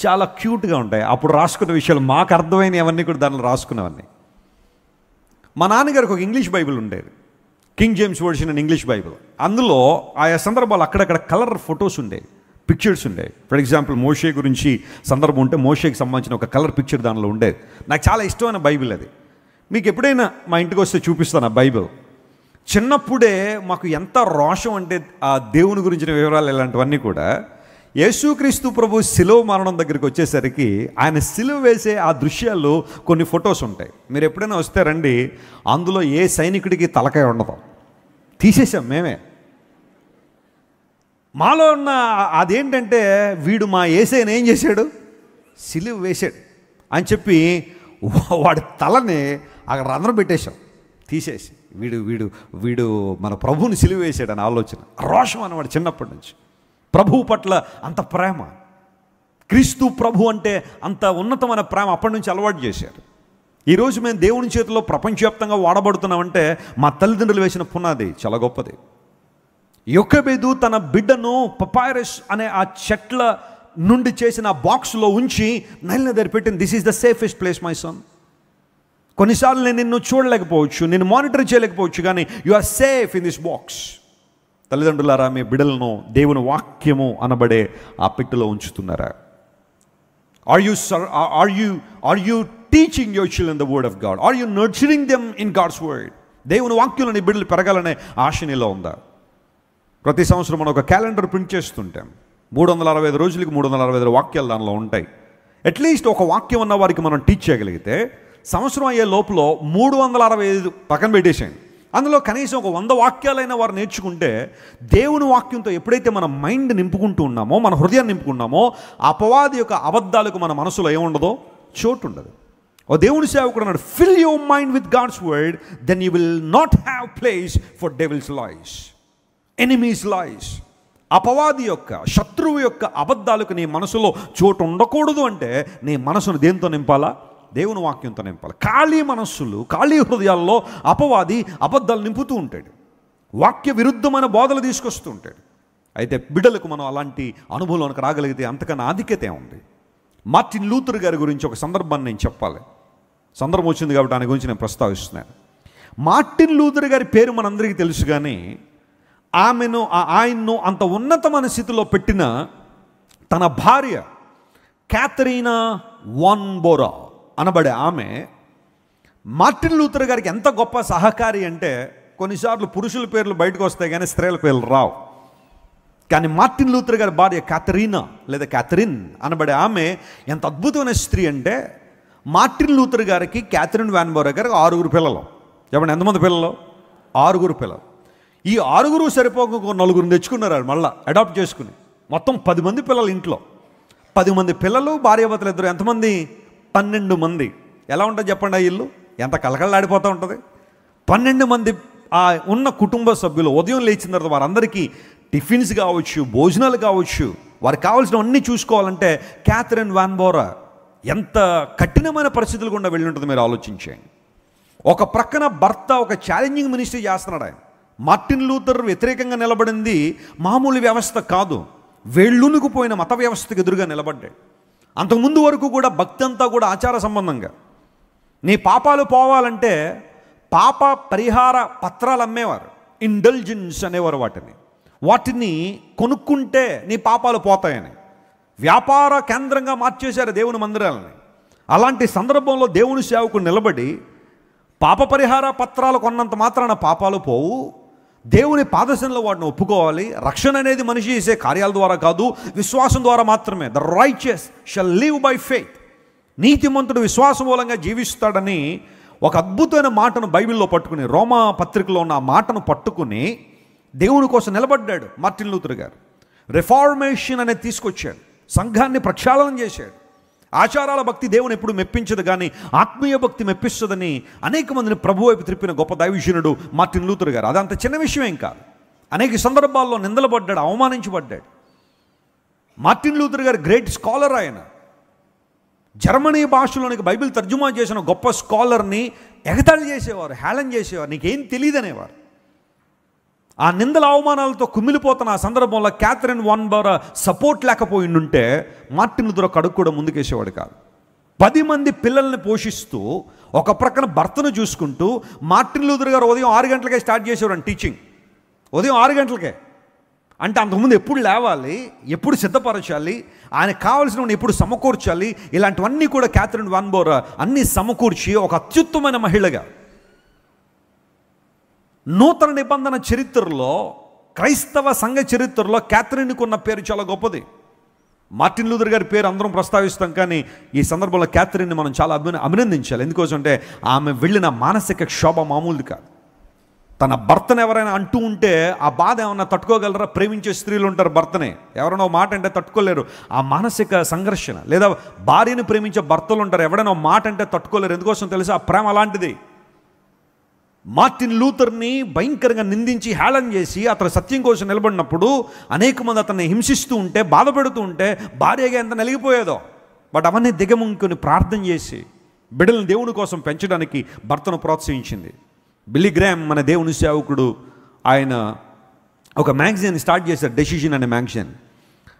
చాలా క్యూట్గా ఉంటాయి. అప్పుడు రాసుకున్న విషయాలు మాకు అర్థమైనవి అవన్నీ కూడా దానిలో రాసుకున్నవన్నీ. మా నాన్నగారికి ఒక ఇంగ్లీష్ బైబిల్ ఉండేది, king James version and English Bible. అందులో ఆయా సందర్భాలు అక్కడక్కడ కలర్ ఫొటోస్ ఉండేవి, పిక్చర్స్ ఉండేవి. ఫర్ ఎగ్జాంపుల్ మోషే గురించి సందర్భం ఉంటే మోషేకి సంబంధించిన ఒక కలర్ పిక్చర్ దానిలో ఉండేది. నాకు చాలా ఇష్టమైన బైబిల్ అది. మీకు ఎప్పుడైనా మా ఇంటికి వస్తే చూపిస్తాను ఆ బైబిల్. చిన్నప్పుడే మాకు ఎంత రోషం అంటే ఆ దేవుని గురించిన వివరాలు ఇలాంటివన్నీ కూడా. యేసుక్రీస్తు ప్రభు శిలువ మరణం దగ్గరికి వచ్చేసరికి ఆయన శిలువ వేసే ఆ దృశ్యాలు కొన్ని ఫొటోస్ ఉంటాయి. మీరు ఎప్పుడైనా వస్తే రండి, అందులో ఏ సైనికుడికి తలకాయ ఉండదు, తీసేసాం మేమే. మాలో ఉన్న అదేంటంటే వీడు మా యేసయ్యను ఏం చేశాడు, సిలువ వేశాడు అని చెప్పి వాడి తలని అక్కడ రంధ్రం పెట్టేశాం తీసేసి. వీడు వీడు వీడు మన ప్రభువుని సిలువ వేసాడు అని ఆలోచన, రోషం అన్నవాడు చిన్నప్పటి నుంచి. ప్రభువు పట్ల అంత ప్రేమ, క్రీస్తు ప్రభు అంటే అంత ఉన్నతమైన ప్రేమ అప్పటి నుంచి అలవాటు చేశారు. ఈరోజు మేము దేవుని చేతిలో ప్రపంచవ్యాప్తంగా వాడబడుతున్నామంటే మా తల్లిదండ్రులు వేసిన పునాది చాలా గొప్పది. యొకెబెదు తన బిడ్డను పపాయరస్ అనే ఆ చెట్ల నుండి చేసిన బాక్స్లో ఉంచి నైల్ నది పెట్టింది. This is the safest place my son. కొన్నిసార్లు నేను నిన్ను చూడలేకపోవచ్చు, నేను మానిటర్ చేయలేకపోవచ్చు, కానీ you are safe in this box. తల్లిదండ్రులారా, మీ బిడ్డలను దేవుని వాక్యము అనబడే ఆ పెట్టెలో ఉంచుతున్నారా? Are you teaching your children the word of God? Are you nurturing them in God's word? దేవుని వాక్యంలో నీ బిడ్డలు పెరగాలనే ఆశ నీలో ఉందా? ప్రతి సంవత్సరం మనం ఒక క్యాలెండర్ ప్రింట్ చేస్తుంటాం. 365 రోజులకి 365 వాక్యాలు దానిలో ఉంటాయి. అట్లీస్ట్ ఒక వాక్యం ఉన్న వారికి మనం టీచ్ చేయగలిగితే సంవత్సరం అయ్యే లోపల 365 పక్కన పెట్టేసేయండి, అందులో కనీసం ఒక 100 వాక్యాలైన వారు నేర్చుకుంటే దేవుని వాక్యంతో ఎప్పుడైతే మన మైండ్ నింపుకుంటూ ఉన్నామో, మన హృదయాన్ని నింపుకున్నామో, అపవాది యొక్క అబద్ధాలకు మన మనసులో ఏముండదో, చోటు ఉండదు. ఓ దేవుని సేవకుడు అన్నాడు, fill your mind with God's word, then you will not have place for devil's lies, enemies lies. అపవాది యొక్క, శత్రువు యొక్క అబద్ధాలకు నీ మనసులో చోటు ఉండకూడదు అంటే నీ మనసును దేంతో నింపాలా? దేవుని వాక్యంతో నింపాలి. ఖాళీ మనస్సులు, ఖాళీ హృదయాల్లో అపవాది అబద్ధాలు నింపుతూ ఉంటాడు, వాక్య విరుద్ధమైన బోధలు తీసుకొస్తూ ఉంటాడు. అయితే బిడ్డలకు మనం అలాంటి అనుభవంలోనికి రాగలిగితే అంతకన్నా ఆధిక్యత ఉంది. మార్టిన్ లూథర్ గారి గురించి ఒక సందర్భాన్ని నేను చెప్పాలి. సందర్భం వచ్చింది కాబట్టి దాని గురించి నేను ప్రస్తావిస్తున్నాను. మార్టిన్ లూథర్ గారి పేరు మనందరికీ తెలుసు, కానీ ఆయన్ను అంత ఉన్నతమైన స్థితిలో పెట్టిన తన భార్య క్యాథరీనా వాన్ బోరా అనబడే ఆమె మార్టిన్ లూథర్ గారికి ఎంత గొప్ప సహకారి అంటే, కొన్నిసార్లు పురుషుల పేర్లు బయటకు వస్తాయి కానీ స్త్రీల పేర్లు రావు. కానీ మార్టిన్ లూథర్ గారి భార్య క్యాథరీనా లేదా క్యాథరిన్ అనబడే ఆమె ఎంత అద్భుతమైన స్త్రీ అంటే, మార్టిన్ లూథర్ గారికి క్యాథరిన్ వాన్ బోరా గారికి 6 పిల్లలు. చెప్పండి, ఎంతమంది పిల్లలు? 6 పిల్లలు. ఈ 6 సరిపోక 4 తెచ్చుకున్నారు మళ్ళీ అడాప్ట్ చేసుకుని. మొత్తం 10 మంది పిల్లలు ఇంట్లో. 10 మంది పిల్లలు, భార్యాభర్తలు ఇద్దరు, ఎంతమంది? 12 మంది. ఎలా ఉంటుంది చెప్పండి ఆ ఇల్లు? ఎంత కలకలలాడిపోతూ ఉంటుంది. 12 మంది ఉన్న కుటుంబ సభ్యులు ఉదయం లేచిన తర్వాత వారందరికీ టిఫిన్స్ కావచ్చు, భోజనాలు కావచ్చు, వారికి కావాల్సినవన్నీ చూసుకోవాలంటే క్యాథరిన్ వాన్ బోరా ఎంత కఠినమైన పరిస్థితులు గుండా వెళ్ళి ఉంటుంది మీరు ఆలోచించేయండి. ఒక ప్రక్కన భర్త ఒక ఛాలెంజింగ్ మినిస్ట్రీ చేస్తున్నాడు ఆయన. మార్టిన్ లూథర్ వ్యతిరేకంగా నిలబడింది మామూలు వ్యవస్థ కాదు, వేళ్ళునుకుపోయిన మత వ్యవస్థకు ఎదురుగా నిలబడ్డాడు. అంతకుముందు వరకు కూడా భక్తి అంతా కూడా ఆచార సంబంధంగా. నీ పాపాలు పోవాలంటే పాప పరిహార పత్రాలు అమ్మేవారు, ఇండల్జెన్స్ అనేవారు. వాటిని కొనుక్కుంటే నీ పాపాలు పోతాయని వ్యాపార కేంద్రంగా మార్చేశారు దేవుని మందిరాలని. అలాంటి సందర్భంలో దేవుని సేవకుడు నిలబడి పాప పరిహార పత్రాలు కొన్నంత మాత్రాన పాపాలు పోవు, దేవుని పాదశంలో వాటిని ఒప్పుకోవాలి. రక్షణ అనేది మనిషి చేసే కార్యాల ద్వారా కాదు, విశ్వాసం ద్వారా మాత్రమే. The righteous shall live by faith. నీతిమంతుడు విశ్వాసం మూలంగా జీవిస్తాడని ఒక అద్భుతమైన మాటను బైబిల్లో పట్టుకుని, రోమా పత్రికలో ఉన్న ఆ మాటను పట్టుకుని దేవుని కోసం నిలబడ్డాడు మార్టిన్ లూథర్ గారు. రిఫార్మేషన్ అనేది తీసుకొచ్చాడు, సంఘాన్ని ప్రక్షాళన చేశాడు. ఆచారాల భక్తి దేవుని ఎప్పుడు మెప్పించదు, కానీ ఆత్మీయ భక్తి మెప్పిస్తుందని అనేక మందిని ప్రభు వైపు త్రిప్పిన గొప్ప దైవజనుడు మార్టిన్ లూథర్ గారు. అదంత చిన్న విషయమేం కాదు. అనేక సందర్భాల్లో నిందలపడ్డాడు, అవమానించబడ్డాడు. మార్టిన్ లూథర్ గారు గ్రేట్ స్కాలర్. ఆయన జర్మనీ భాషలోనికి బైబిల్ తర్జుమా చేసిన గొప్ప స్కాలర్ని ఎగతాళి చేసేవారు, హేళన చేసేవారు, నీకేం తెలియదనేవారు. ఆ నిందల అవమానాలతో కుమిలిపోతున్న ఆ సందర్భంలో క్యాథరిన్ వాన్ బోరా సపోర్ట్ లేకపోయిండుంటే మార్టిన్ లూథర్ ఒక అడుగు కూడా ముందుకేసేవాడు కాదు. 10 మంది పిల్లల్ని పోషిస్తూ ఒక ప్రక్కన భర్తను చూసుకుంటూ మార్టిన్ లూథర్ గారు ఉదయం 6 గంటలకే స్టార్ట్ చేసేవాడు టీచింగ్. ఉదయం 6 గంటలకే అంటే అంతకుముందు ఎప్పుడు లేవాలి, ఎప్పుడు సిద్ధపరచాలి, ఆయనకు కావాల్సినవన్నీ ఎప్పుడు సమకూర్చాలి, ఇలాంటివన్నీ కూడా క్యాథరిన్ వాన్ బోరా అన్నీ సమకూర్చి ఒక అత్యుత్తమైన మహిళగా నూతన నిబంధన చరిత్రలో, క్రైస్తవ సంఘ చరిత్రలో క్యాథరిన్కు ఉన్న పేరు చాలా గొప్పది. మార్టిన్ లూథర్ గారి పేరు అందరం ప్రస్తావిస్తాం, కానీ ఈ సందర్భంలో క్యాథరిన్ని మనం చాలా అభినందించాలి. ఎందుకోసం అంటే ఆమె వెళ్ళిన మానసిక క్షోభ మామూలుది కాదు. తన భర్తను ఎవరైనా అంటూ ఉంటే ఆ బాధ ఏమన్నా తట్టుకోగలరా? ప్రేమించే స్త్రీలు ఉంటారు, భర్తనే ఎవరైనా మాట అంటే తట్టుకోలేరు. ఆ మానసిక సంఘర్షణ. లేదా భార్యను ప్రేమించే భర్తలు ఉంటారు, ఎవరైనా మాట అంటే తట్టుకోలేరు. ఎందుకోసం తెలుసా? ఆ ప్రేమ అలాంటిది. మార్టిన్ లూథర్ని భయంకరంగా నిందించి హేళన చేసి అతను సత్యం కోసం నిలబడినప్పుడు అనేక మంది అతన్ని హింసిస్తూ ఉంటే, బాధపెడుతూ ఉంటే భార్యగా ఎంత నలిగిపోయేదో. బట్ అవన్నీ దిగముంకుని ప్రార్థన చేసి బిడ్డలను దేవుని కోసం పెంచడానికి భర్తను ప్రోత్సహించింది. బిల్లీ గ్రామ్ మన దేవుని సేవకుడు, ఆయన ఒక మ్యాగజైన్ స్టార్ట్ చేశారు, డెసిషన్ అనే మ్యాగజైన్.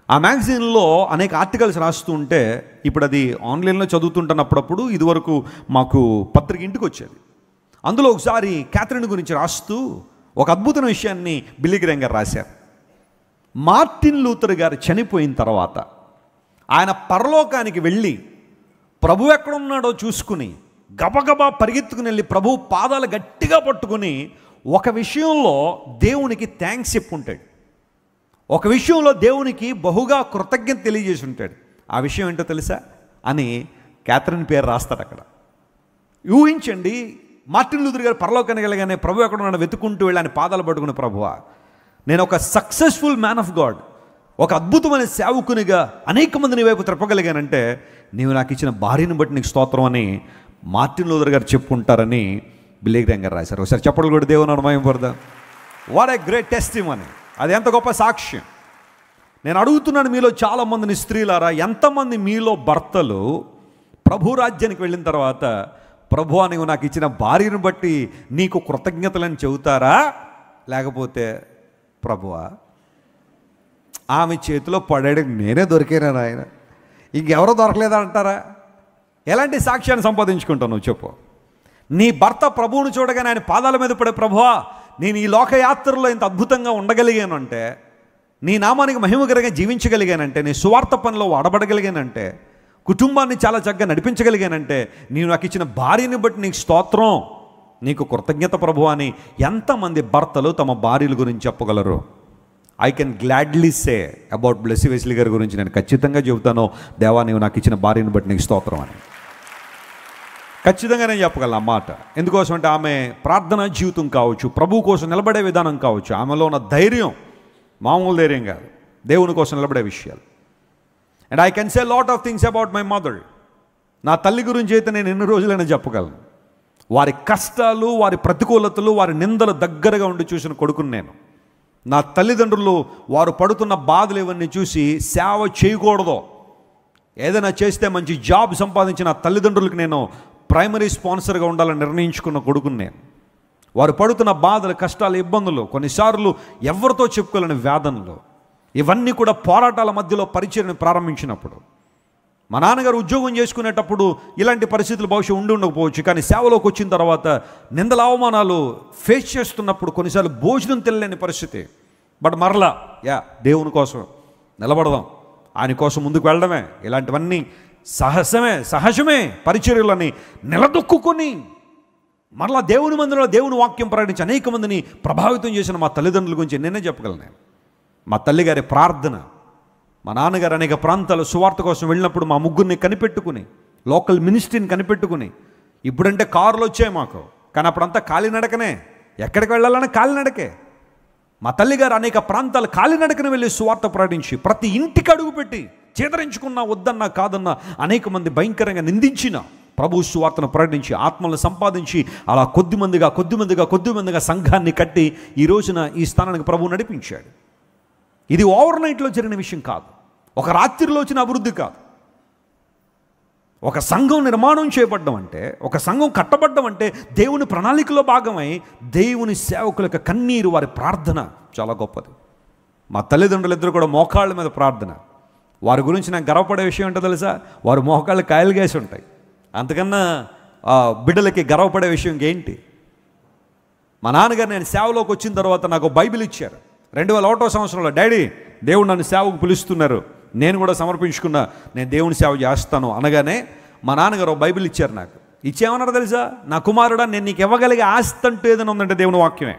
ఆ మ్యాగజైన్లో అనేక ఆర్టికల్స్ రాస్తూ ఉంటే, ఇప్పుడు అది ఆన్లైన్లో చదువుతుంటున్నప్పుడు ఇదివరకు మాకు పత్రిక ఇంటికి వచ్చేది. అందులో ఒకసారి క్యాథరిన్ గురించి రాస్తూ ఒక అద్భుతమైన విషయాన్ని బిల్లీ గ్రామ్ గారు రాశారు. మార్టిన్ లూథర్ గారు చనిపోయిన తర్వాత ఆయన పరలోకానికి వెళ్ళి ప్రభు ఎక్కడున్నాడో చూసుకుని గబగబా పరిగెత్తుకుని వెళ్ళి ప్రభు పాదాలు గట్టిగా పట్టుకుని ఒక విషయంలో దేవునికి థ్యాంక్స్ చెప్పుంటాడు, ఒక విషయంలో దేవునికి బహుగా కృతజ్ఞత తెలియజేసి ఉంటాడు. ఆ విషయం ఏంటో తెలుసా అని క్యాథరిన్ పేరు రాస్తాడు అక్కడ. ఊహించండి, మార్టిన్ లూథర్ గారు పరలోకానికి వెళ్ళగానే ప్రభు ఎక్కడ ఉన్నాడో వెతుకుంటూ వెళ్ళి ఆయన పాదాలు పట్టుకుని, ప్రభువా నేను ఒక సక్సెస్ఫుల్ మ్యాన్ ఆఫ్ గాడ్, ఒక అద్భుతమైన సేవకునిగా అనేక మందిని వైపు త్రిప్పగలిగానంటే నీవు నాకు ఇచ్చిన భార్యను బట్టి నీకు స్తోత్రం అని మార్టిన్ లూథర్ గారు చెప్పుకుంటారని బిల్లీ గ్రామ్ గారు రాశారు. ఒకసారి చెప్పడం కూడా దేవుని అనుమయం పడదా? What a great testimony. అది ఎంత గొప్ప సాక్ష్యం. నేను అడుగుతున్నాను మీలో చాలామందిని, స్త్రీలారా, ఎంతమంది మీలో భర్తలు ప్రభు రాజ్యానికి వెళ్ళిన తర్వాత ప్రభువా నీవు నాకు ఇచ్చిన భార్యను బట్టి నీకు కృతజ్ఞతలని చెబుతారా? లేకపోతే ప్రభువా ఆమె చేతిలో పడేయడానికి నేనే దొరికానా ఆయన, ఇంకెవరో దొరకలేదా అంటారా? ఎలాంటి సాక్ష్యాన్ని సంపాదించుకుంటావు నువ్వు చెప్పు? నీ భర్త ప్రభువును చూడగానే ఆయన పాదాల మీద పడే, ప్రభువా నేను ఈ లోకయాత్రలో ఇంత అద్భుతంగా ఉండగలిగాను అంటే, నీ నామానికి మహిమకరంగా జీవించగలిగానంటే, నీ సువార్త పనిలో వాడబడగలిగానంటే, కుటుంబాన్ని చాలా చక్కగా నడిపించగలిగానంటే, నీవు నాకు ఇచ్చిన భార్యని బట్టి నీకు స్తోత్రం, నీకు కృతజ్ఞత ప్రభువా అని ఎంతమంది భర్తలు తమ భార్యల గురించి చెప్పగలరు? I can gladly say about Blessy Wesley గారి గురించి నేను ఖచ్చితంగా చెబుతాను, దేవా నీవు నాకు ఇచ్చిన భార్యను బట్టి నీకు స్తోత్రం అని ఖచ్చితంగా నేను చెప్పగలను ఆ మాట. ఎందుకోసం అంటే ఆమె ప్రార్థనా జీవితం కావచ్చు, ప్రభు కోసం నిలబడే విధానం కావచ్చు, ఆమెలో ఉన్న ధైర్యం మామూలు ధైర్యం కాదు, దేవుని కోసం నిలబడే విషయాలు. And I can say lot of things about my mother. నా తల్లి గురించి అయితే నేను ఎన్ని రోజులైనా చెప్పగలను. వారి కష్టాలు, వారి ప్రతికూలతలు, వారి నిందలు దగ్గరగా ఉండి చూసిన కొడుకుని నేను. నా తల్లిదండ్రులు వారు పడుతున్న బాధలు ఇవన్నీ చూసి సేవ చేయకూడదు, ఏదైనా చేస్తే మంచి జాబ్ సంపాదించిన తల్లిదండ్రులకు నేను ప్రైమరీ స్పాన్సర్గా ఉండాలని నిర్ణయించుకున్న కొడుకుని నేను. వారు పడుతున్న బాధలు, కష్టాలు, ఇబ్బందులు, కొన్నిసార్లు ఎవరితో చెప్పుకోలేని వేదనలు, ఇవన్నీ కూడా పోరాటాల మధ్యలో పరిచర్ని ప్రారంభించినప్పుడు, మా నాన్నగారు ఉద్యోగం చేసుకునేటప్పుడు ఇలాంటి పరిస్థితులు బహుశా ఉండకపోవచ్చు, కానీ సేవలోకి వచ్చిన తర్వాత నిందల అవమానాలు ఫేస్ చేస్తున్నప్పుడు కొన్నిసార్లు భోజనం తెలియని పరిస్థితి. బట్ మరలా దేవుని కోసం నిలబడదాం, ఆయన కోసం ముందుకు వెళ్ళడమే, ఇలాంటివన్నీ సహజమే పరిచర్యలని నిలదొక్కుని మరలా దేవుని మందిరంలో దేవుని వాక్యం ప్రకటించి అనేక మందిని ప్రభావితం చేసిన మా తల్లిదండ్రుల గురించి నేనే చెప్పగలను. మా తల్లిగారి ప్రార్థన, మా నాన్నగారు అనేక ప్రాంతాలు సువార్త కోసం వెళ్ళినప్పుడు మా ముగ్గురిని కనిపెట్టుకుని, లోకల్ మినిస్ట్రీని కనిపెట్టుకుని, ఇప్పుడంటే కారులు వచ్చాయి మాకు, కానీ అప్పుడంతా కాలినడకనే, ఎక్కడికి వెళ్ళాలన్నా కాలినడకే. మా తల్లిగారు అనేక ప్రాంతాలు కాలినడకన వెళ్ళి సువార్త ప్రకటించి ప్రతి ఇంటికి అడుగుపెట్టి చేదరించుకున్నా, వద్దన్నా, కాదన్నా అనేక మంది భయంకరంగా నిందించిన ప్రభు సువార్తను ప్రకటించి ఆత్మలను సంపాదించి అలా కొద్దిమందిగా సంఘాన్ని కట్టి ఈ రోజున ఈ స్థానానికి ప్రభువు నడిపించాడు. ఇది ఓవర్ నైట్లో జరిగిన విషయం కాదు, ఒక రాత్రిలో వచ్చిన అభివృద్ధి కాదు. ఒక సంఘం నిర్మాణం చేయబడ్డం అంటే, ఒక సంఘం కట్టబడ్డం అంటే దేవుని ప్రణాళికలో భాగమై దేవుని సేవకుల యొక్క కన్నీరు, వారి ప్రార్థన చాలా గొప్పది. మా తల్లిదండ్రులిద్దరూ కూడా మోకాళ్ళ మీద ప్రార్థన. వారి గురించి నాకు గర్వపడే విషయం ఏంటో తెలుసా? వారు మోకాళ్ళు కాయలు గేసి ఉంటాయి. అంతకన్నా బిడ్డలకి గర్వపడే విషయం ఏంటి? మా నాన్నగారు నేను సేవలోకి వచ్చిన తర్వాత నాకు బైబిల్ ఇచ్చారు. 2001వ సంవత్సరంలో, డాడీ దేవుడు నన్ను సేవకు పిలుస్తున్నారు, నేను కూడా సమర్పించుకున్నా, నేను దేవుని సేవ చేస్తాను అనగానే మా నాన్నగారు బైబిల్ ఇచ్చారు. నాకు ఇచ్చేమన్నారు తెలుసా? నా కుమారుడా, నేను నీకు ఇవ్వగలిగే ఆస్తి అంటూ ఏదైనా ఉందంటే దేవుని వాక్యమే.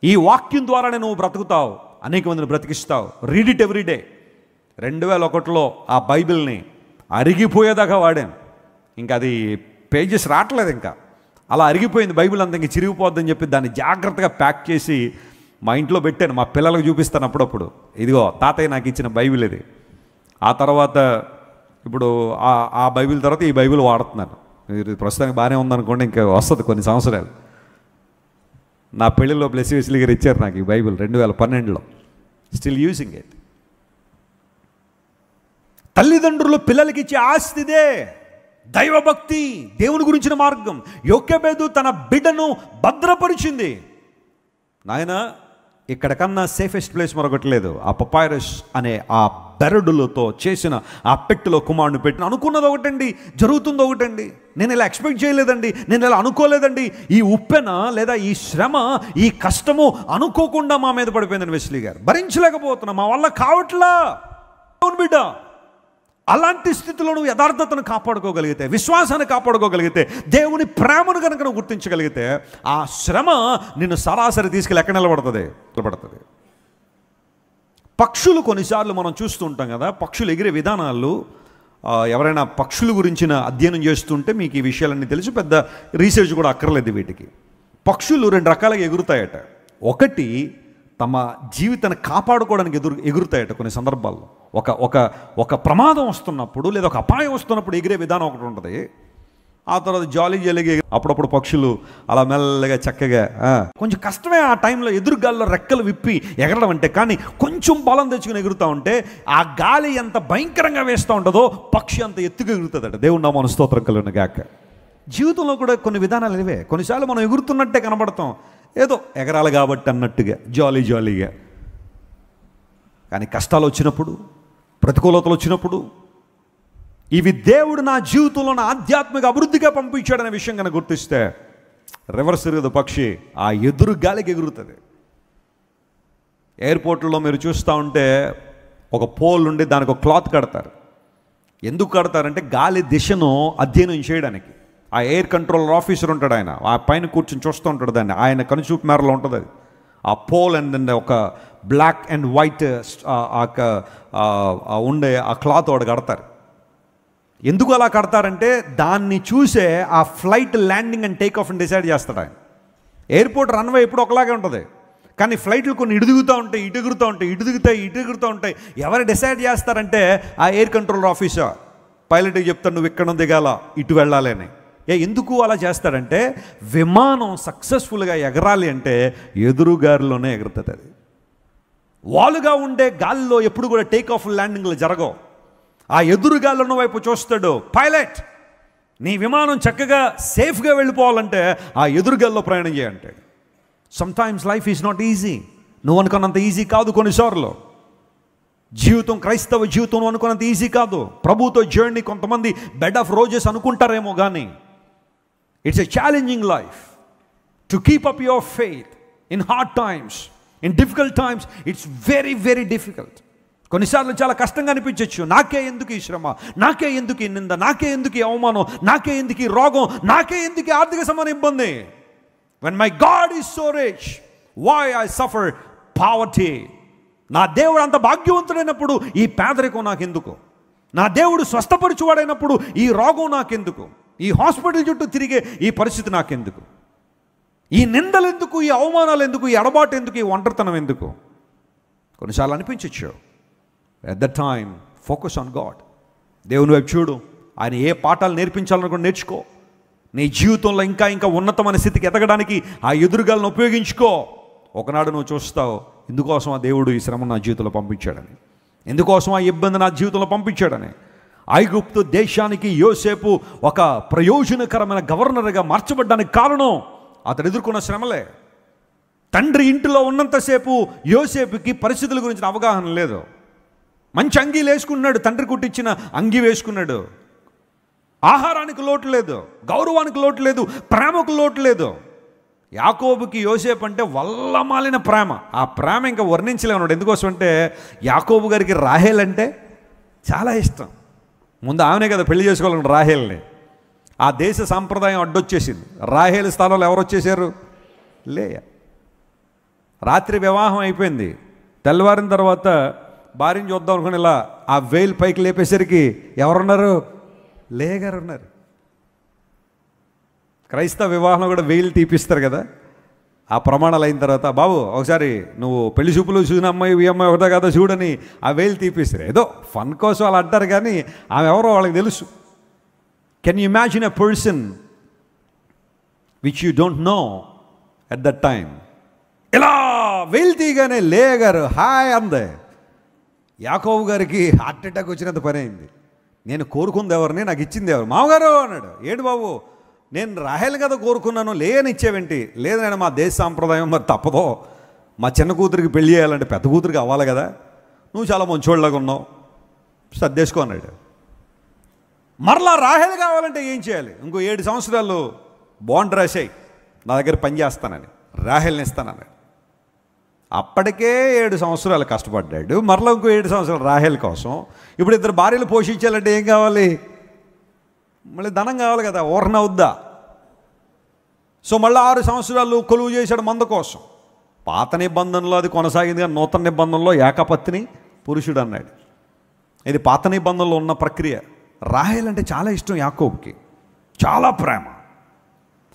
ఈ వాక్యం ద్వారానే నువ్వు బ్రతుకుతావు, అనేక మందిని బ్రతికిస్తావు. Read it everyday. 2001లో ఆ బైబిల్ని అరిగిపోయేదాకా వాడాను. ఇంకా అది పేజెస్ రావట్లేదు, ఇంకా అలా అరిగిపోయింది బైబిల్ అంతా. ఇంక చిరిగిపోద్దని చెప్పి దాన్ని జాగ్రత్తగా ప్యాక్ చేసి మా ఇంట్లో పెట్టాను. మా పిల్లలకు చూపిస్తాను అప్పుడప్పుడు, ఇదిగో తాతయ్య నాకు ఇచ్చిన బైబిల్ ఇది. ఆ తర్వాత ఇప్పుడు ఆ బైబిల్ తర్వాత ఈ బైబిల్ వాడుతున్నాను. ప్రస్తుతానికి బాగానే ఉందనుకోండి, ఇంకా వస్తుంది కొన్ని సంవత్సరాలు. నా పెళ్ళిలో బ్లెస్సీ వెస్లీ గారు ఇచ్చారు నాకు ఈ బైబిల్ 2012లో. Still using it. తల్లిదండ్రులు పిల్లలకి ఇచ్చే ఆస్తిదే దైవభక్తి, దేవుని గురించిన మార్గం. యోకెబేదు తన బిడ్డను భద్రపరిచింది. నాయన, ఇక్కడ కన్నా సేఫెస్ట్ ప్లేస్ మరొకటి లేదు. ఆ పపైరస్ అనే ఆ బెరడులతో చేసిన ఆ పెట్టెలో కుమారుని పెట్టిన. అనుకున్నది ఒకటండి, జరుగుతుంది ఒకటండి. నేను ఇలా ఎక్స్పెక్ట్ చేయలేదండి, నేను ఇలా అనుకోలేదండి. ఈ ఉప్పెన లేదా ఈ శ్రమ, ఈ కష్టము అనుకోకుండా మా మీద పడిపోయిందని వెస్లీ గారు. భరించలేకపోతున్నా, మా వల్ల కావట్లా. బిడ్డ, అలాంటి స్థితిలో నువ్వు యథార్థతను కాపాడుకోగలిగితే, విశ్వాసాన్ని కాపాడుకోగలిగితే, దేవుని ప్రేమను కనుక నువ్వు గుర్తించగలిగితే, ఆ శ్రమ నిన్ను సరాసరి తీసుకెళ్ళి ఎక్కడ నిలబడుతుంది? పక్షులు కొన్నిసార్లు మనం చూస్తూ ఉంటాం కదా, పక్షులు ఎగిరే విధానాలు. ఎవరైనా పక్షుల గురించిన అధ్యయనం చేస్తుంటే మీకు ఈ విషయాలన్నీ తెలుసు, పెద్ద రీసెర్చ్ కూడా అక్కర్లేదు వీటికి. పక్షులు 2 రకాలుగా ఎగురుతాయట. ఒకటి, తమ జీవితాన్ని కాపాడుకోవడానికి ఎగురుతాయట కొన్ని సందర్భాల్లో. ఒక ప్రమాదం వస్తున్నప్పుడు లేదా ఒక అపాయం వస్తున్నప్పుడు ఎగిరే విధానం ఒకటి ఉంటుంది. ఆ తర్వాత జాలీగా అప్పుడప్పుడు పక్షులు అలా మెల్లగా చక్కగా, కొంచెం కష్టమే ఆ టైంలో ఎదురుగాల్లో రెక్కలు విప్పి ఎగరడం అంటే. కానీ కొంచెం బలం తెచ్చుకుని ఎగురుతూ ఉంటే ఆ గాలి ఎంత భయంకరంగా వేస్తూ ఉంటుందో పక్షి అంత ఎత్తుగా ఎగురుతుందట. దేవుని నామమున స్తోత్రం కలుగును గాక. జీవితంలో కూడా కొన్ని విధానాలు ఇవే. కొన్నిసార్లు మనం ఎగురుతున్నట్టే కనబడతాం, ఏదో ఎగరాలి కాబట్టి అన్నట్టుగా జాలీగా. కానీ కష్టాలు వచ్చినప్పుడు, ప్రతికూలతలు వచ్చినప్పుడు, ఇవి దేవుడు నా జీవితంలో నా ఆధ్యాత్మిక అభివృద్ధిగా పంపించాడనే విషయం కనుక గుర్తిస్తే రివర్స్ తిరగదు పక్షి, ఆ ఎదురు గాలికి ఎగురుతుంది. ఎయిర్పోర్ట్లో మీరు చూస్తూ ఉంటే ఒక పోల్ నుండి దానికి ఒక క్లాత్ కడతారు. ఎందుకు కడతారంటే గాలి దిశను అధ్యయనం చేయడానికి. ఆ ఎయిర్ కంట్రోలర్ ఆఫీసర్ ఉంటాడు, ఆయన ఆ పైన కూర్చొని చూస్తూ ఉంటాడు దాన్ని. ఆయన కనుచూపు మేరలో ఉంటుంది అది. ఆ పోల్ అండ్ ఒక బ్లాక్ అండ్ వైట్ ఉండే ఆ క్లాత్ వాడు కడతారు. ఎందుకు అలా కడతారంటే దాన్ని చూసే ఆ flight landing and take off అని డిసైడ్ చేస్తాడు ఆయన. ఎయిర్పోర్ట్ రన్వే ఎప్పుడు ఒకలాగే ఉంటుంది, కానీ ఫ్లైట్లు కొన్ని ఇటు దిగుతూ ఉంటాయి, ఇటు ఎగురుతూ ఉంటాయి. ఎవరు డిసైడ్ చేస్తారంటే ఆ ఎయిర్ కంట్రోలర్ ఆఫీసర్ పైలట్కి చెప్తాడు, నువ్వు ఇక్కడ దిగాల, ఇటు వెళ్ళాలి అని. ఎందుకు అలా చేస్తాడంటే విమానం సక్సెస్ఫుల్గా ఎగరాలి అంటే ఎదురుగారిలోనే ఎగురుతుంది. అది వాలుగా ఉండే గాలిలో ఎప్పుడు కూడా టేక్ ఆఫ్ ల్యాండింగ్లు జరగవు. ఆ ఎదురుగాలిలో వైపు చూస్తాడు పైలట్, నీ విమానం చక్కగా సేఫ్గా వెళ్ళిపోవాలంటే ఆ ఎదురుగాల్లో ప్రయాణం చేయంటాడు. Sometimes life is not easy. నువ్వు అనుకున్నంత ఈజీ కాదు. కొన్నిసార్లు జీవితం, క్రైస్తవ జీవితం అనుకున్నంత ఈజీ కాదు. ప్రభుతో జర్నీ కొంతమంది బెడ్ ఆఫ్ రోజెస్ అనుకుంటారేమో, కానీ it's a challenging life. To keep up your faith in hard times, in difficult times, it's very very difficult. కొన్నిసార్లు చాలా కష్టంగా అనిపించవచ్చు. నాకే ఎందుకు ఈ శ్రమ, నాకే ఎందుకు ఈ నింద, నాకే ఎందుకు ఈ అవమానం, నాకే ఎందుకు ఈ రోగం, నాకే ఎందుకు ఈ ఆర్థిక సంబంధ ఇబ్బంది. When my God is so rich, why I suffer poverty? నా దేవుడు అంత భాగ్యవంతుడైనప్పుడు ఈ పేదరికం నాకెందుకు? నా దేవుడు స్వస్థపరచువాడైనప్పుడు ఈ రోగం నాకెందుకు? ఈ హాస్పిటల్ చుట్టూ తిరిగే ఈ పరిస్థితి నాకెందుకు? ఈ నిందలు ఎందుకు, ఈ అవమానాలు ఎందుకు, ఈ ఎడబాటు ఎందుకు, ఈ ఒంటరితనం ఎందుకు? కొన్నిసార్లు అనిపించవచ్చు. At the time focus on God. దేవుని వైపు చూడు. ఆయన ఏ పాఠాలు నేర్పించాలనుకుని నేర్చుకో. నీ జీవితంలో ఇంకా ఇంకా ఉన్నతమైన స్థితికి ఎదగడానికి ఆ ఎదురుగాలను ఉపయోగించుకో. ఒకనాడు నువ్వు చూస్తావు, ఎందుకోసం ఆ దేవుడు ఈ శ్రమ నా జీవితంలో పంపించాడని, ఎందుకోసం ఆ ఇబ్బంది నా జీవితంలో పంపించాడని. ఐగుప్తు దేశానికి యోసేపు ఒక ప్రయోజనకరమైన గవర్నర్గా మార్చబడ్డానికి కారణం అతడు ఎదుర్కొన్న శ్రమలే. తండ్రి ఇంటిలో ఉన్నంతసేపు యోసేపుకి పరిస్థితుల గురించిన అవగాహన లేదు. మంచి అంగీలు వేసుకున్నాడు, తండ్రి కుట్టించిన అంగీ వేసుకున్నాడు. ఆహారానికి లోటు లేదు, గౌరవానికి లోటు లేదు, ప్రేమకు లోటు లేదు. యాకోబుకి యోసేపు అంటే వల్లమాలిన ప్రేమ. ఆ ప్రేమ ఇంకా వర్ణించలేమన్నాడు. ఎందుకోసం అంటే యాకోబు గారికి రాహేల్ అంటే చాలా ఇష్టం. ముందు ఆమెనే కదా పెళ్లి చేసుకోవాలన్నాడు రాహేల్ని. ఆ దేశ సాంప్రదాయం అడ్డొచ్చేసింది. రాహేల్ స్థానంలో ఎవరు వచ్చేసారు? లేయ. రాత్రి వివాహం అయిపోయింది. తెల్లవారిన తర్వాత భార్యను చూద్దాం అనుకుని ఇలా ఆ వేలు పైకి లేపేసరికి ఎవరున్నారు? లేగారు ఉన్నారు. క్రైస్తవ వివాహంలో కూడా వేలు తీపిస్తారు కదా. ఆ ప్రమాణాలు అయిన తర్వాత, బాబు ఒకసారి నువ్వు పెళ్లి చూపులు చూసిన అమ్మాయి ఈ అమ్మాయి ఒకదా కదా చూడని ఆ వేలు తీపిస్తారు. ఏదో ఫన్ కోసం అలా అంటారు, కానీ ఆమె ఎవరో వాళ్ళకి తెలుసు. Can you imagine a person which you don't know at that time? ఇలా వేలు తీయగానే లేగారు హాయ్ అందే. యాకోబు గారికి హార్ట్ అటాక్ వచ్చినంత పని అయింది. నేను కోరుకుంది ఎవరిని, నాకు ఇచ్చింది ఎవరు? మామగారు అన్నాడు. ఏడు బాబు, నేను రాహేల్ కదా కోరుకున్నాను, లేని ఇచ్చేవేంటి? లేదు నేను మా దేశ సాంప్రదాయం, మరి తప్పదో, మా చిన్న కూతురికి పెళ్లి చేయాలంటే పెద్ద కూతురికి అవ్వాలి కదా, నువ్వు చాలా మంచోళ్ళలాగా ఉన్నావు, సర్దేసుకో అన్నాడు. మరలా రాహేల్ కావాలంటే ఏం చేయాలి? ఇంకో 7 సంవత్సరాలు బాండ్ రాసాయి, నా దగ్గర పని చేస్తానని, రాహేల్ని ఇస్తానని. అప్పటికే 7 సంవత్సరాలు కష్టపడ్డాడు, మరలా ఇంకో 7 సంవత్సరాలు రాహేల్ కోసం. ఇప్పుడు 2 భార్యలు పోషించాలంటే ఏం కావాలి? మళ్ళీ ధనం కావాలి కదా, ఓర్నవుద్దా? సో మళ్ళీ 6 సంవత్సరాలు కొలువు చేశాడు మంద కోసం. పాత నిబంధనలో అది కొనసాగింది, కానీ నూతన నిబంధనలో ఏకపత్ని పురుషుడు అన్నాడు. ఇది పాత నిబంధనలో ఉన్న ప్రక్రియ. రాహేల్ అంటే చాలా ఇష్టం యాకోబుకి, చాలా ప్రేమ.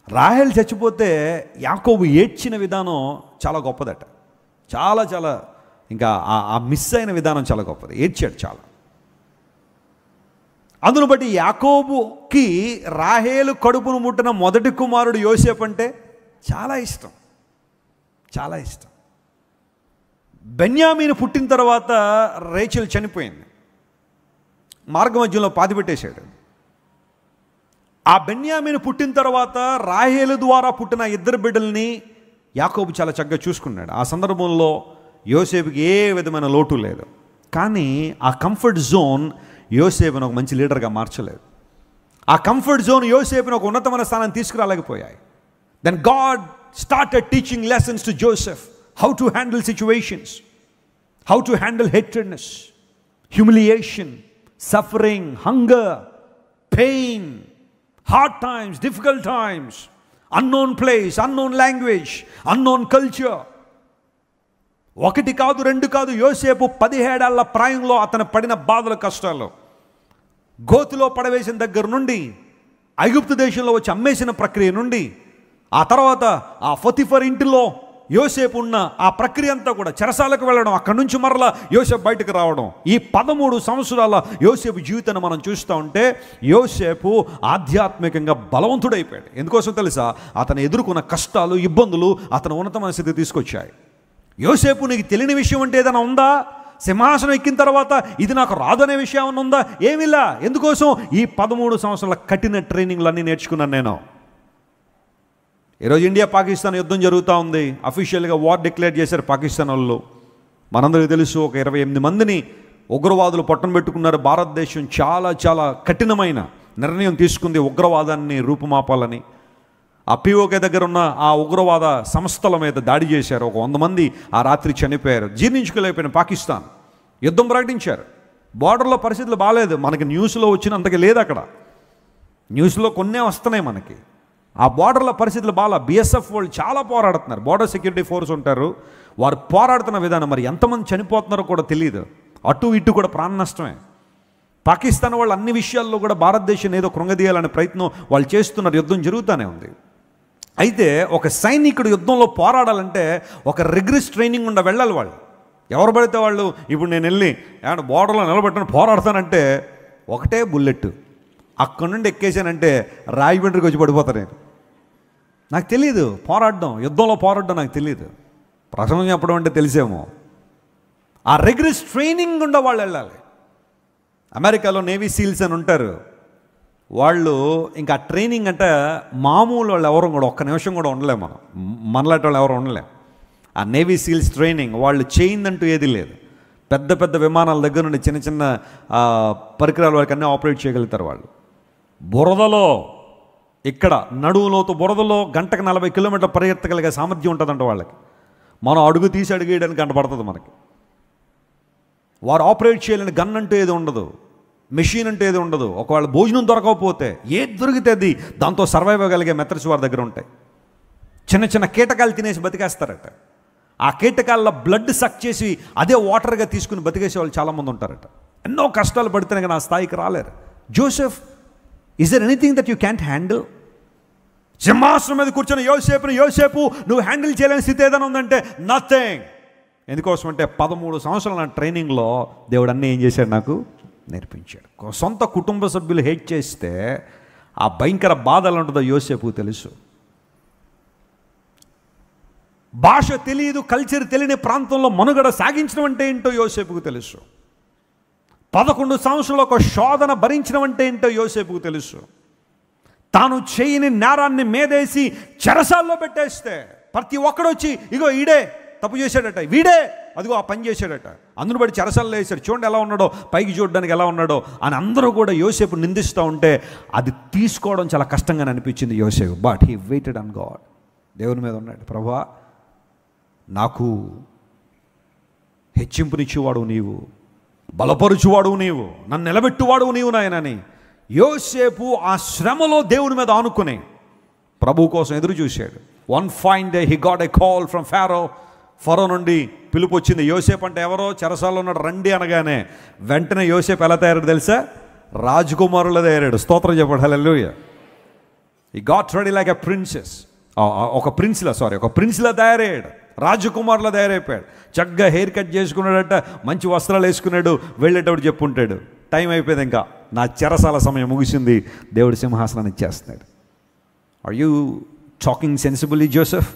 రాహేల్ చచ్చిపోతే యాకోబు ఏడ్చిన విధానం చాలా గొప్పదట. చాలా చాలా ఇంకా ఆ మిస్ అయిన విధానం చాలా గొప్పది. ఏడ్చాడు చాలా. అందును బట్టి యాకోబుకి రాహేలు కడుపును ముట్టిన మొదటి కుమారుడు యోసేపు అంటే చాలా ఇష్టం, చాలా ఇష్టం. బెన్యామీను పుట్టిన తర్వాత రేచెల్ చనిపోయింది, మార్గమధ్యంలో పాతిపెట్టేశాడు. ఆ బెన్యామీను పుట్టిన తర్వాత రాహేలు ద్వారా పుట్టిన 2 బిడ్డల్ని యాకోబు చాలా చక్కగా చూసుకున్నాడు. ఆ సందర్భంలో యోసేపుకి ఏ విధమైన లోటు లేదు. కానీ ఆ కంఫర్ట్ జోన్ యోసేపును ఒక మంచి లీడర్గా మార్చలేదు. ఆ కంఫర్ట్ జోన్ యోసేపును ఒక ఉన్నతమైన స్థానాన్ని తీసుకురాలేకపోయాయి. Then God started teaching lessons to Joseph, how to handle situations, how to handle hatredness, humiliation, suffering, hunger, pain, hard times, difficult times, unknown place, unknown language, unknown culture. 1 కాదు 2 కాదు, యోసేపు 17 ఏళ్ల ప్రాయంలో అతను పడిన బాధలు, కష్టాలు, గోతిలో పడవేసిన దగ్గర నుండి, ఐగుప్తు దేశంలో వచ్చి అమ్మేసిన ప్రక్రియ నుండి, ఆ తర్వాత ఆ పొతిఫర్ ఇంటిలో యోసేపు ఉన్న ఆ ప్రక్రియ అంతా కూడా, చెరసాలకు వెళ్ళడం, అక్కడి నుంచి మరలా యోసేపు బయటకు రావడం, ఈ 13 సంవత్సరాల యోసేపు జీవితాన్ని మనం చూస్తూ ఉంటే యోసేపు ఆధ్యాత్మికంగా బలవంతుడైపోయాడు. ఎందుకోసం తెలుసా? అతను ఎదుర్కొన్న కష్టాలు, ఇబ్బందులు అతను ఉన్నతమైన స్థితికి తీసుకొచ్చాయి. యోసేపు, నీకు తెలియని విషయం అంటే ఏదైనా ఉందా? సింహాసనం ఎక్కిన తర్వాత ఇది నాకు రాదనే విషయం ఏమైనా ఉందా? ఏమిలా. ఎందుకోసం? ఈ 13 సంవత్సరాల కఠిన ట్రైనింగ్లు అన్నీ నేర్చుకున్నాను నేను. ఈరోజు ఇండియా పాకిస్తాన్ యుద్ధం జరుగుతూ ఉంది. అఫీషియల్గా వార్ డిక్లేర్ చేశారు పాకిస్తాన్ వాళ్ళు. మనందరికీ తెలుసు, ఒక 28 మందిని ఉగ్రవాదులు పట్టున పెట్టుకున్నారు. భారతదేశం చాలా చాలా కఠినమైన నిర్ణయం తీసుకుంది ఉగ్రవాదాన్ని రూపుమాపాలని. ఆ పిఓకే దగ్గర ఉన్న ఆ ఉగ్రవాద సంస్థల మీద దాడి చేశారు. ఒక 100 మంది ఆ రాత్రి చనిపోయారు. జీర్ణించుకోలేకపోయిన పాకిస్తాన్ యుద్ధం ప్రకటించారు. బార్డర్లో పరిస్థితులు బాగాలేదు, మనకి న్యూస్లో వచ్చినంతగా లేదు. అక్కడ న్యూస్లో కొన్నే వస్తున్నాయి మనకి. ఆ బార్డర్లో పరిస్థితులు బాగా, బిఎస్ఎఫ్ వాళ్ళు చాలా పోరాడుతున్నారు. బార్డర్ సెక్యూరిటీ ఫోర్స్ ఉంటారు, వారు పోరాడుతున్న విధానం మరి ఎంతమంది చనిపోతున్నారో కూడా తెలియదు. అటు ఇటు కూడా ప్రాణ నష్టమే. పాకిస్తాన్ వాళ్ళు అన్ని విషయాల్లో కూడా భారతదేశం ఏదో కృంగదీయాలనే ప్రయత్నం వాళ్ళు చేస్తున్నారు. యుద్ధం జరుగుతూనే ఉంది. అయితే ఒక సైనికుడు యుద్ధంలో పోరాడాలంటే ఒక రిగ్రెస్ ట్రైనింగ్ ఉండ వెళ్ళాలి. వాళ్ళు ఎవరు పడితే వాళ్ళు, ఇప్పుడు నేను వెళ్ళి బోర్డర్లో నిలబెట్టుకుని పోరాడతానంటే ఒకటే బుల్లెట్, అక్కడి నుండి ఎక్కేసానంటే రాయబండ్రికి వచ్చి పడిపోతాను నేను. నాకు తెలియదు పోరాడడం, యుద్ధంలో పోరాడడం నాకు తెలియదు. ప్రసంగం చెప్పడం అంటే తెలిసేమో. ఆ రిగ్రెస్ ట్రైనింగ్ ఉండ వాళ్ళు వెళ్ళాలి. అమెరికాలో నేవీ సీల్స్ అని ఉంటారు. వాళ్ళు ఇంకా ట్రైనింగ్ అంటే మామూలు వాళ్ళు ఎవరు కూడా ఒక్క నిమిషం కూడా ఉండలేము. మనలాంటి వాళ్ళు ఎవరు ఉండలేము. ఆ నేవీ సీల్స్ ట్రైనింగ్ వాళ్ళు చేయిందంటూ ఏది లేదు. పెద్ద పెద్ద విమానాల దగ్గర నుండి చిన్న చిన్న పరికరాల వరకు అన్నీ ఆపరేట్ చేయగలుగుతారు వాళ్ళు. బురదలో, ఇక్కడ నడువులోతు బురదలో గంటకు 40 కిలోమీటర్ల పరిగెత్తగలిగే సామర్థ్యం ఉంటుందంట వాళ్ళకి. మనం అడుగు తీసి అడిగేయడానికి గంట పడుతుంది మనకి. వారు ఆపరేట్ చేయలేని గన్ అంటూ ఏది ఉండదు, మెషిన్ అంటే ఏది ఉండదు. ఒకవేళ భోజనం దొరకకపోతే ఏది దొరికితే అది దాంతో సర్వైవ్ అవ్వగలిగే మెథడ్స్ వారి దగ్గర ఉంటాయి. చిన్న చిన్న కీటకాలు తినేసి బతికేస్తారట. ఆ కీటకాల బ్లడ్ సక్ చేసి అదే వాటర్గా తీసుకుని బతికేసే వాళ్ళు చాలామంది ఉంటారట. ఎన్నో కష్టాలు పడితేనే కానీ ఆ స్థాయికి రాలేరు. Joseph, is there anything that you can't handle? సింహాసనం మీద కూర్చొని యోసేపు నువ్వు హ్యాండిల్ చేయలేని స్థితి ఏదైనా ఉందంటే నథింగ్. ఎందుకోసం అంటే 13 సంవత్సరాల నా ట్రైనింగ్లో దేవుడు అన్నీ ఏం చేశాడు, నాకు నేర్పించాడు. సొంత కుటుంబ సభ్యులు హేట్ చేస్తే ఆ భయంకర బాధ ఎలా ఉంటుందో యోసేపుకు తెలుసు. భాష తెలియదు, కల్చర్ తెలియని ప్రాంతంలో మనుగడ సాగించడం అంటే ఏంటో యోసేపుకు తెలుసు. 11 సంవత్సరాలు ఒక శోధన భరించడం అంటే ఏంటో యోసేపుకు తెలుసు. తాను చేయని నేరాన్ని మేదేసి చెరసాల్లో పెట్టేస్తే ప్రతి ఒక్కడు వచ్చి ఇగో ఈడే తప్పు చేశాడట, వీడే అదిగో ఆ పని చేశాడట, అందును బట్టి చెరసాల్లో వేశాడు, చూడండి ఎలా ఉన్నాడో, పైకి చూడడానికి ఎలా ఉన్నాడో అని అందరూ కూడా యోసేపు నిందిస్తూ ఉంటే అది తీసుకోవడం చాలా కష్టంగా అనిపించింది యోసేపు. But he weighted on God. దేవుని మీద ఉన్నాడు. ప్రభువా, నాకు హెచ్చింపునిచ్చేవాడు నీవు, బలపరుచువాడు నీవు, నన్ను నిలబెట్టువాడు నీవు నాయనని యోసేపు ఆ శ్రమలో దేవుని మీద ఆనుకుని ప్రభు కోసం ఎదురు చూశాడు. One fine day he got a call from Pharaoh నుండి పిలుపు వచ్చింది. యోసేపు అంటే ఎవరో చెరసాల్లో ఉన్నాడు రండి అనగానే వెంటనే యోసేపు ఎలా తయారాడు తెలుసా? రాజకుమారులా తయారాడు. స్తోత్రం చెప్పాడు. Hallelujah. He got ready like a princess. ఒక ప్రిన్స్లా తయారయ్యాడు, రాజకుమారులా తయారైపోయాడు. చక్కగా హెయిర్ కట్ చేసుకున్నాడట, మంచి వస్త్రాలు వేసుకున్నాడు. వెళ్ళేటప్పుడు చెప్పుంటాడు, టైం అయిపోయింది, ఇంకా నా చెరసాల సమయం ముగిసింది, దేవుడి సింహాసనాన్ని ఇచ్చేస్తున్నాడు. Are you talking sensibly Joseph?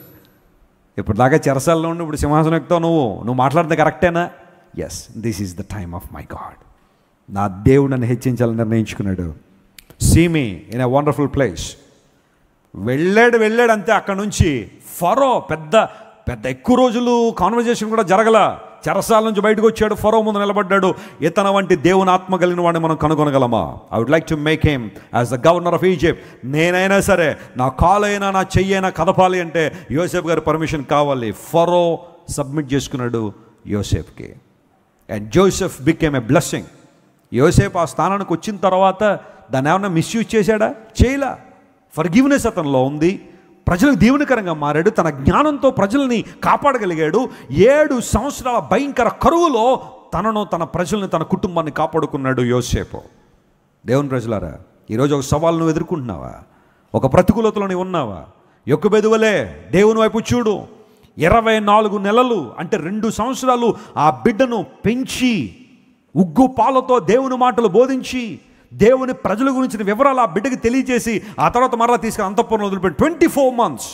ఇప్పుడు దాకా చెరసాల్లో ఉండి ఇప్పుడు సింహాసనం ఎక్కుతావు, నువ్వు మాట్లాడితే కరెక్టేనా? Yes, this is the time of my God. నా దేవుడు నన్ను హెచ్చించాలని నిర్ణయించుకున్నాడు. See me in a wonderful place. వెళ్ళాడు అంతే. అక్కడ నుంచి ఫరో పెద్ద ఎక్కువ రోజులు కాన్వర్జేషన్ కూడా జరగల. చెరసాల నుంచి బయటకు వచ్చాడు, ఫరో ముందు నిలబడ్డాడు. ఇతను వంటి దేవుని ఆత్మ కలిగిన వాడిని మనం కనుగొనగలమా? I would like to make him as the governor of Egypt. నేనైనా సరే నా కాలైనా నా చెయ్యైనా కదపాలి అంటే యోసేపు గారి పర్మిషన్ కావాలి. ఫరో సబ్మిట్ చేసుకున్నాడు యోసేపుకి. And Joseph became a blessing. యోసేపు ఆ స్థానానికి వచ్చిన తర్వాత దాన్ని ఏమన్నా మిస్యూజ్ చేశాడా? చేయలా. ఫర్గివ్నెస్ అతనిలో ఉంది. ప్రజలకు దీవెనకరంగా మారాడు. తన జ్ఞానంతో ప్రజల్ని కాపాడగలిగాడు. 7 సంవత్సరాల భయంకర కరువులో తనను, తన ప్రజల్ని, తన కుటుంబాన్ని కాపాడుకున్నాడు యోసేపు. దేవుని ప్రజలారా, ఈరోజు ఒక సవాల్ నువ్వు ఎదుర్కొంటున్నావా? ఒక ప్రతికూలతలో నీవు ఉన్నావా? యొక్కబెదువలే దేవుని వైపు చూడు. 24 నెలలు అంటే 2 సంవత్సరాలు ఆ బిడ్డను పెంచి ఉగ్గు పాలతో దేవుని మాటలు బోధించి దేవుని ప్రజల గురించిన వివరాలు ఆ బిడ్డకి తెలియజేసి ఆ తర్వాత మరలా తీసుకుని అంతఃపురం వదిలిపెట్టి 24 months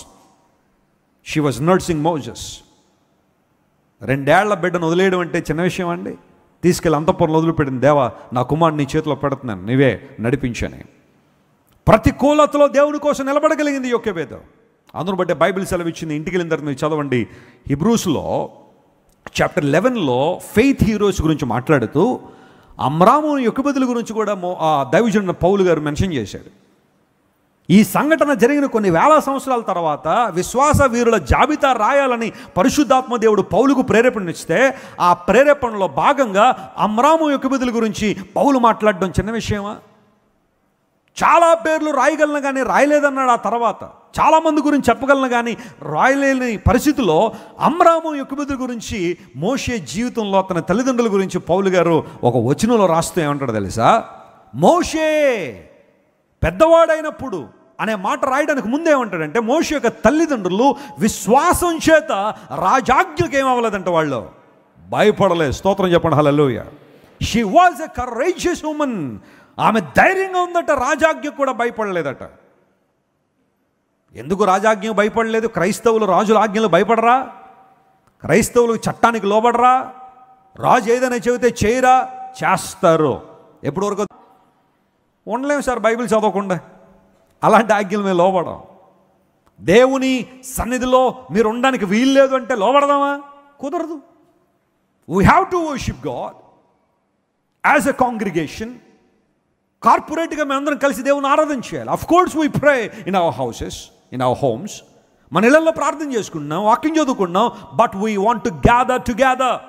she was nursing Moses. 2 ఏళ్ల బిడ్డను వదిలేయడం అంటే చిన్న విషయం అండి? తీసుకెళ్ళి అంతఃపురంలో వదిలిపెట్టిన, దేవా నా కుమారుని నీ చేతిలో పెడుతున్నాను, నీవే నడిపించని. ప్రతికూలతలో దేవుని కోసం నిలబడగలిగింది యోకెబేదు. అందును బట్టి బైబిల్ సెలవిచ్చింది. ఇంటికి వెళ్ళిన తర్వాత మీరు చదవండి. హిబ్రూస్లో చాప్టర్ 11లో ఫెయిత్ హీరోస్ గురించి మాట్లాడుతూ అమ్రాము యొకెబెదుల గురించి కూడా దైవజనుడు పౌలు గారు మెన్షన్ చేశాడు. ఈ సంఘటన జరిగిన కొన్ని వేల సంవత్సరాల తర్వాత విశ్వాస వీరుల జాబితా రాయాలని పరిశుద్ధాత్మ దేవుడు పౌలుకు ప్రేరేపణనిస్తే ఆ ప్రేరేపణలో భాగంగా అమ్రాము యొకోబెదుల గురించి పౌలు మాట్లాడడం చిన్న విషయమా? చాలా పేర్లు రాయగలను కానీ రాయలేదన్నాడు. ఆ తర్వాత చాలామంది గురించి చెప్పగలను కానీ రాయలేని పరిస్థితిలో అమ్రాము యొకోబెదుల గురించి మోషే జీవితంలో అతని తల్లిదండ్రుల గురించి పౌలు గారు ఒక వచనంలో రాస్తూ ఏమంటాడు తెలుసా? మోషే పెద్దవాడైనప్పుడు అనే మాట రాయడానికి ముందేమంటాడంటే, మోషే యొక్క తల్లిదండ్రులు విశ్వాసం చేత రాజాజ్ఞకి ఏమవ్వలేదంట, వాళ్ళు భయపడలేదు. స్తోత్రం చెప్పండి, hallelujah. She was a courageous women. ఆమె ధైర్యంగా ఉందట, రాజాజ్ఞ కూడా భయపడలేదట. ఎందుకు రాజాజ్ఞ భయపడలేదు? క్రైస్తవులు రాజుల ఆజ్ఞలు భయపడరా? క్రైస్తవులు చట్టానికి లోబడరా? రాజు ఏదైనా చెబితే చేయరా? చేస్తారు. ఎప్పటి వరకు ఉండలేము సార్ బైబిల్ చదవకుండా. అలాంటి ఆజ్ఞలు మేము లోబడం. దేవుని సన్నిధిలో మీరు ఉండడానికి వీల్లేదు అంటే లోబడదామా? కుదరదు. We have to worship God as a congregation. కార్పొరేట్గా మేము అందరం కలిసి దేవుని ఆరాధన చేయాలి. Of course we pray in our houses, in our homes. మన ఇళ్లలో ప్రార్థన చేసుకుంటున్నాం, వాక్యం చదువుకుంటున్నాం. But we want to gather together.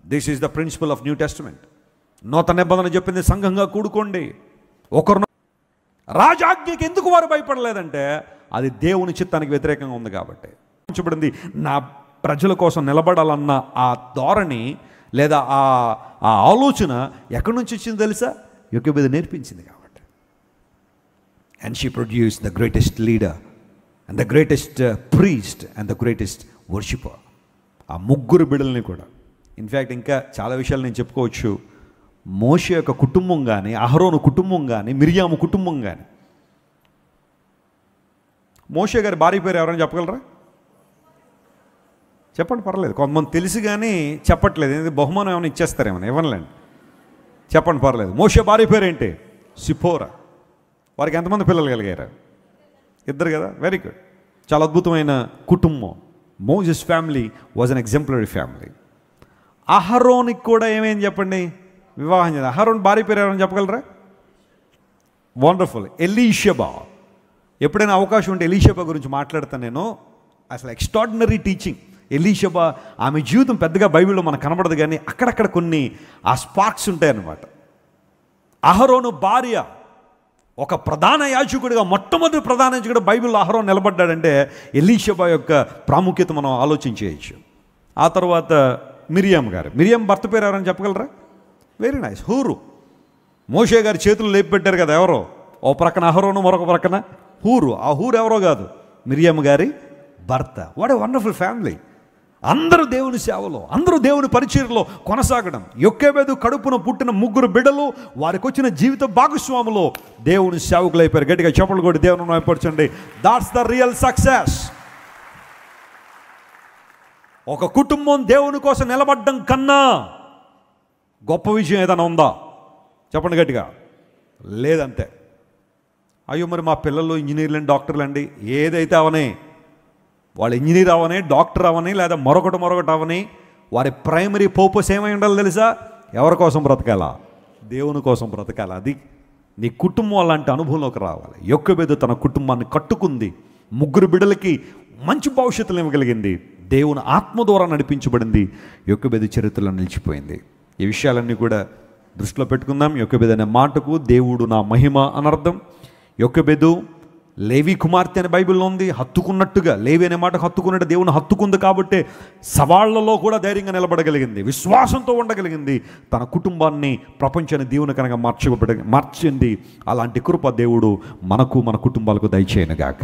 This is the principal of new testament. నూతన నిబంధన చెప్పింది సంఘంగా కూడుకోండి. ఒకరు రాజాజ్ఞకి ఎందుకు వారు భయపడలేదంటే అది దేవుని చిత్తానికి వ్యతిరేకంగా ఉంది కాబట్టి. చెప్పబడింది, నా ప్రజల కోసం నిలబడాలన్న ఆ ధోరణి లేదా ఆ ఆలోచన ఎక్కడి నుంచి వచ్చింది తెలుసా? యొకోబెదు నేర్పించింది కాబట్టి. And she produce the greatest leader and the greatest priest and the greatest worshipper. ఆ ముగ్గురు బిడ్డల్ని కూడా. ఇన్ఫ్యాక్ట్ ఇంకా చాలా విషయాలు నేను చెప్పుకోవచ్చు. మోషే యొక్క కుటుంబం కానీ, అహరోను కుటుంబం కానీ, మిరియాము కుటుంబం కానీ. మోషే గారి భార్య పేరు ఎవరైనా చెప్పగలరా? చెప్పండి, పర్లేదు. కొంతమంది తెలిసి కానీ చెప్పట్లేదు. ఎందుకంటే బహుమానం ఏమైనా ఇచ్చేస్తారేమో. ఇవ్వనులేండి, చెప్పండి, పర్లేదు. మోషే భార్య పేరు ఏంటి? సిపోరా. వారికి ఎంతమంది పిల్లలు కలిగారు? 2 కదా. Very good. చాలా అద్భుతమైన కుటుంబం. Moses family was an exemplary family. అహరోనికి కూడా ఏమైంది చెప్పండి? వివాహం చేయాలి. అహరోన్ భార్య పేరు ఎవరైనా చెప్పగలరా? వండర్ఫుల్, ఎలీషబా. ఎప్పుడైనా అవకాశం ఉంటే ఎలీషబా గురించి మాట్లాడతాను నేను. అసలు ఎక్స్ట్రాడినరీ టీచింగ్. ఎలీషబా, ఆమె జీవితం పెద్దగా బైబిల్లో మనకు కనబడదు కానీ అక్కడక్కడ కొన్ని ఆ స్పార్క్స్ ఉంటాయన్నమాట. అహరోను భార్య ఒక ప్రధాన యాజకుడిగా, మొట్టమొదటి ప్రధాన యాజకుడు బైబిల్లో అహరోను నిలబడ్డాడంటే ఎలీషబా యొక్క ప్రాముఖ్యత మనం ఆలోచించేయచ్చు. ఆ తర్వాత మిరియాం గారు. మిరియాం భర్త పేరు ఎవరైనా చెప్పగలరా? వెరీ నైస్, హూరు. మోషే గారి చేతులు లేపి పెట్టారు కదా, ఎవరో? ఓ ప్రక్కన అహరోను, మరొక ప్రక్కన హూరు. ఆ హూరు ఎవరో కాదు, మిరియాం గారి భర్త. What a wonderful family. అందరూ దేవుని సేవలో, అందరూ దేవుని పరిచర్యలో కొనసాగడం. యొకోబెదు కడుపున పుట్టిన 3 బిడ్డలు, వారికి వచ్చిన జీవిత భాగస్వాములో దేవుని సేవకులు అయిపోయారు. గట్టిగా చప్పట్లు కొట్టి దేవుని నామపరచండి. That's the real success. ఒక కుటుంబం దేవుని కోసం నిలబడ్డం కన్నా గొప్ప విషయం ఏదైనా ఉందా? చెప్పండి గట్టిగా. లేదంతే. అయ్యో మరి మా పిల్లలు ఇంజనీర్లు అండి, డాక్టర్లు అండి. ఏదైతే అవనే, వాళ్ళు ఇంజనీర్ అవని, డాక్టర్ అవని, లేదా మరొకటి అవని, వారి ప్రైమరీ పర్పస్ ఏమై ఉండాలి తెలుసా? ఎవరి కోసం బ్రతకాలా? దేవుని కోసం బ్రతకాలి. అది నీ కుటుంబం అలాంటి అనుభవంలోకి రావాలి. యొకోబెదు తన కుటుంబాన్ని కట్టుకుంది. 3 బిడ్డలకి మంచి భవిష్యత్తులు ఇవ్వగలిగింది. దేవుని ఆత్మ ద్వారా నడిపించబడింది. యొకోబెదు చరిత్రలో నిలిచిపోయింది. ఈ విషయాలన్నీ కూడా దృష్టిలో పెట్టుకుందాం. యొకోబెదు అనే మాటకు దేవుడు నా మహిమ అనర్థం. యొకోబెదు లేవి కుమార్తె అని బైబిల్లో ఉంది. హత్తుకున్నట్టుగా, లేవి అనే మాటకు హత్తుకున్నట్టు దేవుని హత్తుకుంది కాబట్టి సవాళ్లలో కూడా ధైర్యంగా నిలబడగలిగింది, విశ్వాసంతో ఉండగలిగింది. తన కుటుంబాన్ని, ప్రపంచాన్ని దేవుని కనుక మార్చింది. అలాంటి కృప దేవుడు మనకు, మన కుటుంబాలకు దయచేయనుగాక.